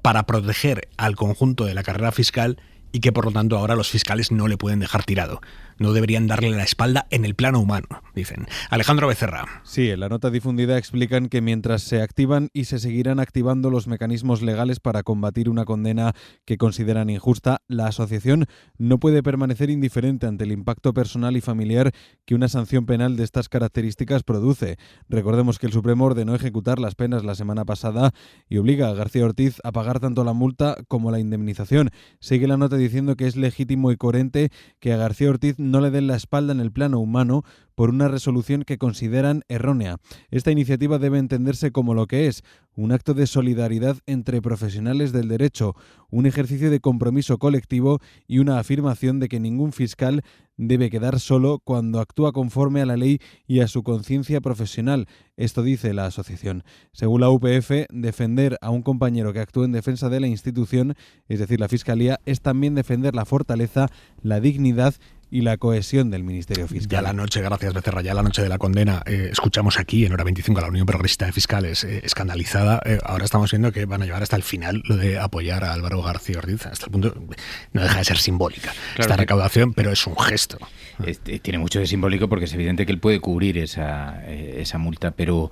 para proteger al conjunto de la carrera fiscal y que por lo tanto ahora los fiscales no le pueden dejar tirado. No deberían darle la espalda en el plano humano, dicen. Alejandro Becerra. Sí, en la nota difundida explican que mientras se activan y se seguirán activando los mecanismos legales para combatir una condena que consideran injusta, la asociación no puede permanecer indiferente ante el impacto personal y familiar que una sanción penal de estas características produce. Recordemos que el Supremo ordenó ejecutar las penas la semana pasada y obliga a García Ortiz a pagar tanto la multa como la indemnización. Sigue la nota diciendo que es legítimo y coherente que a García Ortiz no le den la espalda en el plano humano por una resolución que consideran errónea. Esta iniciativa debe entenderse como lo que es, un acto de solidaridad entre profesionales del derecho, un ejercicio de compromiso colectivo y una afirmación de que ningún fiscal debe quedar solo cuando actúa conforme a la ley y a su conciencia profesional. Esto dice la asociación. Según la UPF, defender a un compañero que actúe en defensa de la institución, es decir, la Fiscalía, es también defender la fortaleza, la dignidad y la cohesión del Ministerio Fiscal. Ya la noche, gracias Becerra, ya la noche de la condena, escuchamos aquí en Hora 25 a la Unión Progresista de Fiscales escandalizada. Ahora estamos viendo que van a llevar hasta el final lo de apoyar a Álvaro García Ordiz. Hasta el punto, no deja de ser simbólica esta recaudación, pero es un gesto. Tiene mucho de simbólico porque es evidente que él puede cubrir esa multa, pero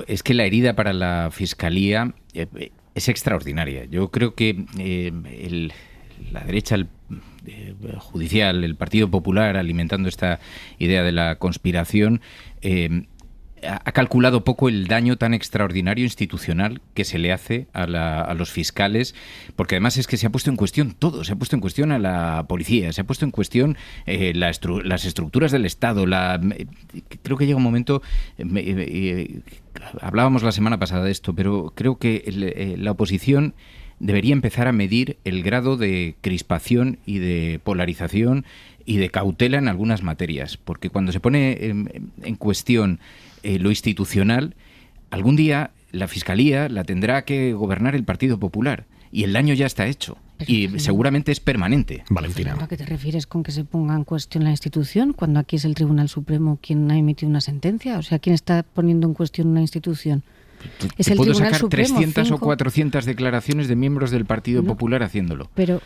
es que la herida para la Fiscalía es extraordinaria. Yo creo que la derecha judicial, el Partido Popular, alimentando esta idea de la conspiración, ha calculado poco el daño tan extraordinario institucional que se le hace a los fiscales, porque además es que se ha puesto en cuestión todo, se ha puesto en cuestión a la policía, se ha puesto en cuestión las estructuras del Estado. Creo que llega un momento, hablábamos la semana pasada de esto, pero creo que la oposición debería empezar a medir el grado de crispación y de polarización y de cautela en algunas materias, porque cuando se pone en cuestión lo institucional, algún día la Fiscalía la tendrá que gobernar el Partido Popular y el daño ya está hecho y seguramente es permanente. Valentina. ¿A qué te refieres con que se ponga en cuestión la institución cuando aquí es el Tribunal Supremo quien ha emitido una sentencia? O sea, ¿quién está poniendo en cuestión una institución? Es el puedo Tribunal sacar Supremo, 300 o 400 declaraciones de miembros del Partido Popular haciéndolo. Pero,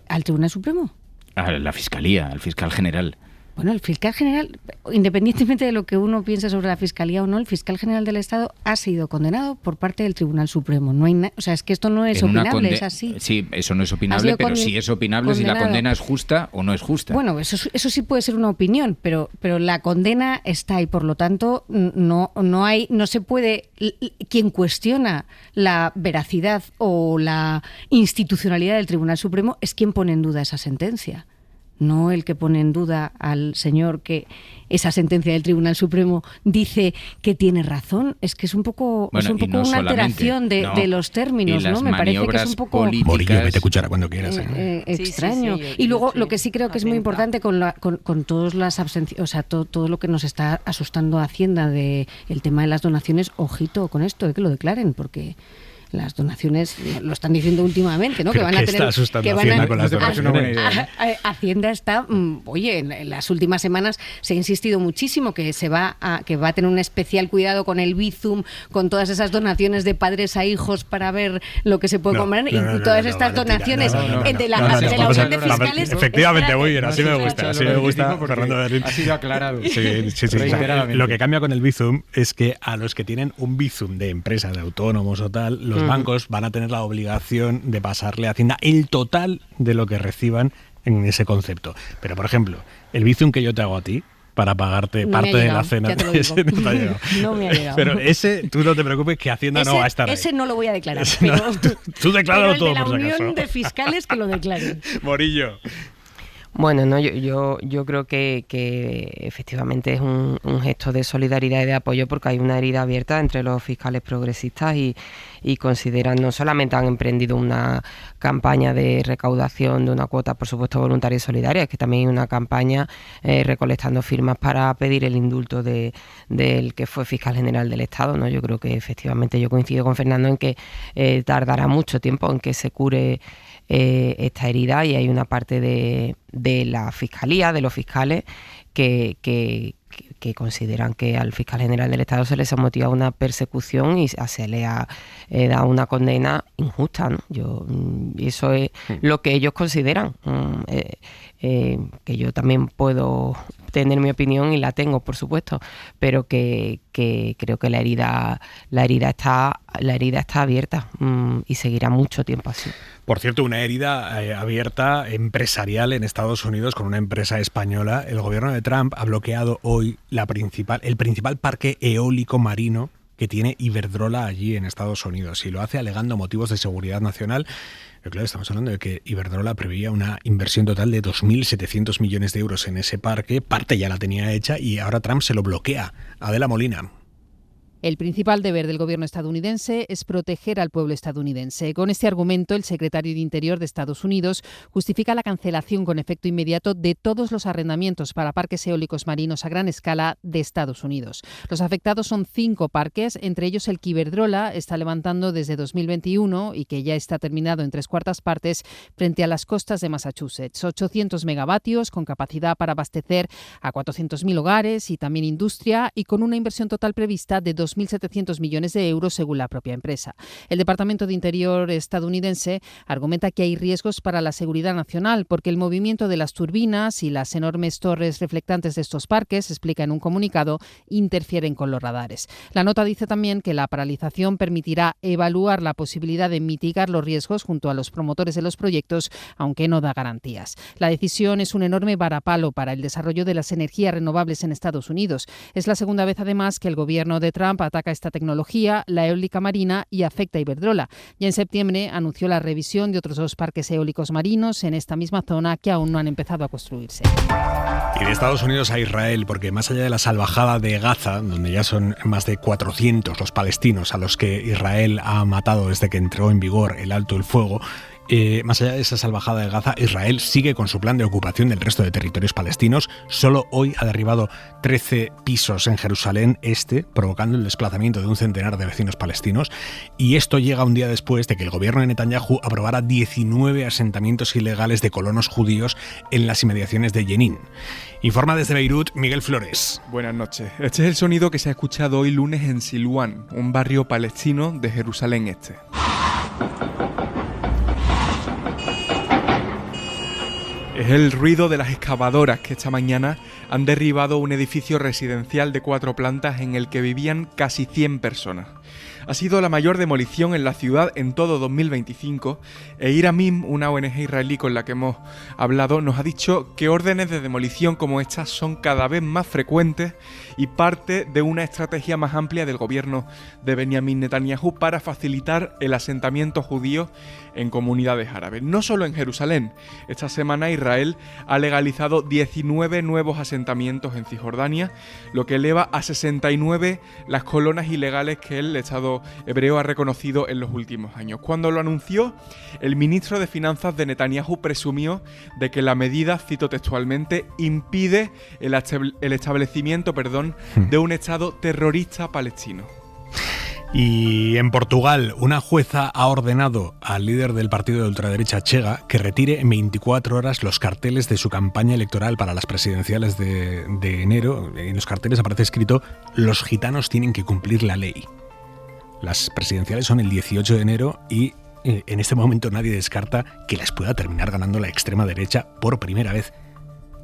¿al Tribunal Supremo? A la Fiscalía, al fiscal general. Bueno, el fiscal general, independientemente de lo que uno piense sobre la Fiscalía o no, el fiscal general del Estado ha sido condenado por parte del Tribunal Supremo. No hay o sea, es que esto no es opinable, es así. Sí, eso no es opinable, pero sí es opinable condenado. Si la condena es justa o no es justa. Bueno, eso sí puede ser una opinión, pero la condena está y por lo tanto no se puede. Quien cuestiona la veracidad o la institucionalidad del Tribunal Supremo es quien pone en duda esa sentencia. No el que pone en duda al señor que esa sentencia del Tribunal Supremo dice que tiene razón. Es que es un poco, una alteración de los términos, ¿no? Me parece que es un poco Morillo, vete cuchara cuando quieras. Extraño. Sí, y luego lo que sí creo que es muy importante con todas las absencias, o sea, todo lo que nos está asustando a Hacienda de el tema de las donaciones, ojito con esto, de que lo declaren, porque las donaciones lo están diciendo últimamente, ¿no? Que van a tener Hacienda con las donaciones. Hacienda está, oye, en las últimas semanas se ha insistido muchísimo que va a tener un especial cuidado con el Bizum, con todas esas donaciones de padres a hijos para ver lo que se puede comer y todas estas donaciones de la Unión de Fiscales. Efectivamente, muy bien, así me gusta, Fernando Berlín. Ha sido aclarado. Sí. Lo que cambia con el Bizum es que a los que tienen un Bizum de empresa, de autónomos o tal, los bancos van a tener la obligación de pasarle a Hacienda el total de lo que reciban en ese concepto. Pero, por ejemplo, el Bizum que yo te hago a ti para pagarte parte de la cena, ese no te ha llegado. No me ha llegado. Pero ese, tú no te preocupes, que Hacienda no va a estar ahí. Ese no lo voy a declarar. Tú decláralo todo, por si acaso. de la Unión de Fiscales que lo declaren. Morillo. Bueno, no, yo creo que efectivamente es un gesto de solidaridad y de apoyo, porque hay una herida abierta entre los fiscales progresistas y consideran, no solamente han emprendido una campaña de recaudación de una cuota, por supuesto, voluntaria y solidaria, es que también hay una campaña recolectando firmas para pedir el indulto del que fue fiscal general del Estado, ¿no? Yo creo que efectivamente yo coincido con Fernando en que tardará mucho tiempo en que se cure esta herida, y hay una parte de la Fiscalía, de los fiscales, que consideran que al fiscal general del Estado se le sometió a una persecución y se le ha dado una condena injusta, ¿no? Eso es lo que ellos consideran, que yo también puedo tener mi opinión y la tengo, por supuesto, pero que creo que la herida está abierta y seguirá mucho tiempo así. Por cierto, una herida abierta empresarial en Estados Unidos con una empresa española. El gobierno de Trump ha bloqueado hoy el principal parque eólico marino que tiene Iberdrola allí en Estados Unidos, y lo hace alegando motivos de seguridad nacional. Pero claro, estamos hablando de que Iberdrola preveía una inversión total de 2.700 millones de euros en ese parque. Parte ya la tenía hecha y ahora Trump se lo bloquea. Adela Molina. El principal deber del gobierno estadounidense es proteger al pueblo estadounidense. Con este argumento, el secretario de Interior de Estados Unidos justifica la cancelación con efecto inmediato de todos los arrendamientos para parques eólicos marinos a gran escala de Estados Unidos. Los afectados son 5 parques, entre ellos el que Iberdrola está levantando desde 2021 y que ya está terminado en 3/4 partes frente a las costas de Massachusetts. 800 megavatios con capacidad para abastecer a 400.000 hogares y también industria, y con una inversión total prevista de 2.700 millones de euros según la propia empresa. El Departamento de Interior estadounidense argumenta que hay riesgos para la seguridad nacional porque el movimiento de las turbinas y las enormes torres reflectantes de estos parques, explica en un comunicado, interfieren con los radares. La nota dice también que la paralización permitirá evaluar la posibilidad de mitigar los riesgos junto a los promotores de los proyectos, aunque no da garantías. La decisión es un enorme varapalo para el desarrollo de las energías renovables en Estados Unidos. Es la segunda vez, además, que el gobierno de Trump ataca esta tecnología, la eólica marina, y afecta a Iberdrola. Ya en septiembre anunció la revisión de otros 2 parques eólicos marinos en esta misma zona que aún no han empezado a construirse. Y de Estados Unidos a Israel, porque más allá de la salvajada de Gaza, donde ya son más de 400 los palestinos a los que Israel ha matado desde que entró en vigor el alto el fuego, más allá de esa salvajada de Gaza, Israel sigue con su plan de ocupación del resto de territorios palestinos. Solo hoy ha derribado 13 pisos en Jerusalén Este, provocando el desplazamiento de un centenar de vecinos palestinos. Y esto llega un día después de que el gobierno de Netanyahu aprobara 19 asentamientos ilegales de colonos judíos en las inmediaciones de Jenin. Informa desde Beirut, Miguel Flores. Buenas noches. Este es el sonido que se ha escuchado hoy lunes en Silwan, un barrio palestino de Jerusalén Este. Es el ruido de las excavadoras que esta mañana han derribado un edificio residencial de 4 plantas en el que vivían casi 100 personas. Ha sido la mayor demolición en la ciudad en todo 2025 e Iramim, una ONG israelí con la que hemos hablado, nos ha dicho que órdenes de demolición como estas son cada vez más frecuentes y parte de una estrategia más amplia del gobierno de Benjamin Netanyahu para facilitar el asentamiento judío en comunidades árabes. No solo en Jerusalén. Esta semana Israel ha legalizado 19 nuevos asentamientos en Cisjordania, lo que eleva a 69 las colonias ilegales que el Estado hebreo ha reconocido en los últimos años. Cuando lo anunció, el ministro de Finanzas de Netanyahu presumió de que la medida, cito textualmente, impide el establecimiento de un Estado terrorista palestino. Y en Portugal, una jueza ha ordenado al líder del partido de ultraderecha Chega que retire en 24 horas los carteles de su campaña electoral para las presidenciales de enero. En los carteles aparece escrito: los gitanos tienen que cumplir la ley. Las presidenciales son el 18 de enero y en este momento nadie descarta que las pueda terminar ganando la extrema derecha por primera vez.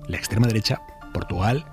La extrema derecha, Portugal,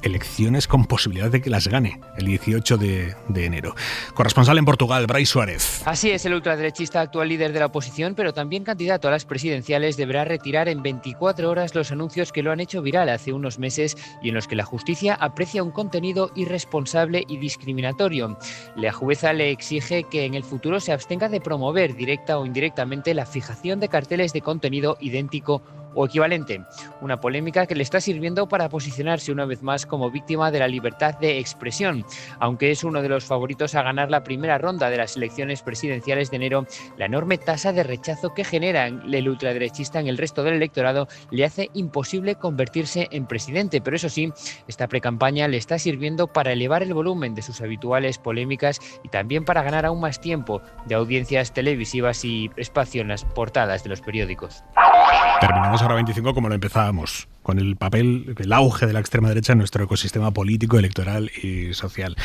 elecciones con posibilidad de que las gane el 18 de enero. Corresponsal en Portugal, Brais Suárez. Así es, el ultraderechista, actual líder de la oposición, pero también candidato a las presidenciales, deberá retirar en 24 horas los anuncios que lo han hecho viral hace unos meses y en los que la justicia aprecia un contenido irresponsable y discriminatorio. La jueza le exige que en el futuro se abstenga de promover directa o indirectamente la fijación de carteles de contenido idéntico o equivalente. Una polémica que le está sirviendo para posicionarse una vez más como víctima de la libertad de expresión. Aunque es uno de los favoritos a ganar la primera ronda de las elecciones presidenciales de enero, la enorme tasa de rechazo que genera el ultraderechista en el resto del electorado le hace imposible convertirse en presidente. Pero eso sí, esta precampaña le está sirviendo para elevar el volumen de sus habituales polémicas y también para ganar aún más tiempo de audiencias televisivas y espacio en las portadas de los periódicos. Terminamos ahora 25 como lo empezábamos, con el papel, el auge de la extrema derecha en nuestro ecosistema político, electoral y social.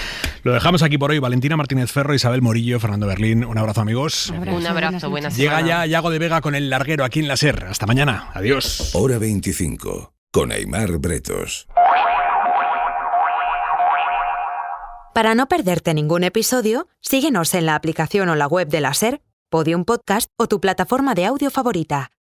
Lo dejamos aquí por hoy. Valentina Martínez Ferro, Isabel Morillo, Fernando Berlín. Un abrazo, amigos. Un abrazo, buenas Llega semana. ya Yago de Vega con el larguero aquí en la SER. Hasta mañana. Adiós. Hora 25 con Aimar Bretos. Para no perderte ningún episodio, síguenos en la aplicación o la web de la SER, Podium Podcast o tu plataforma de audio favorita.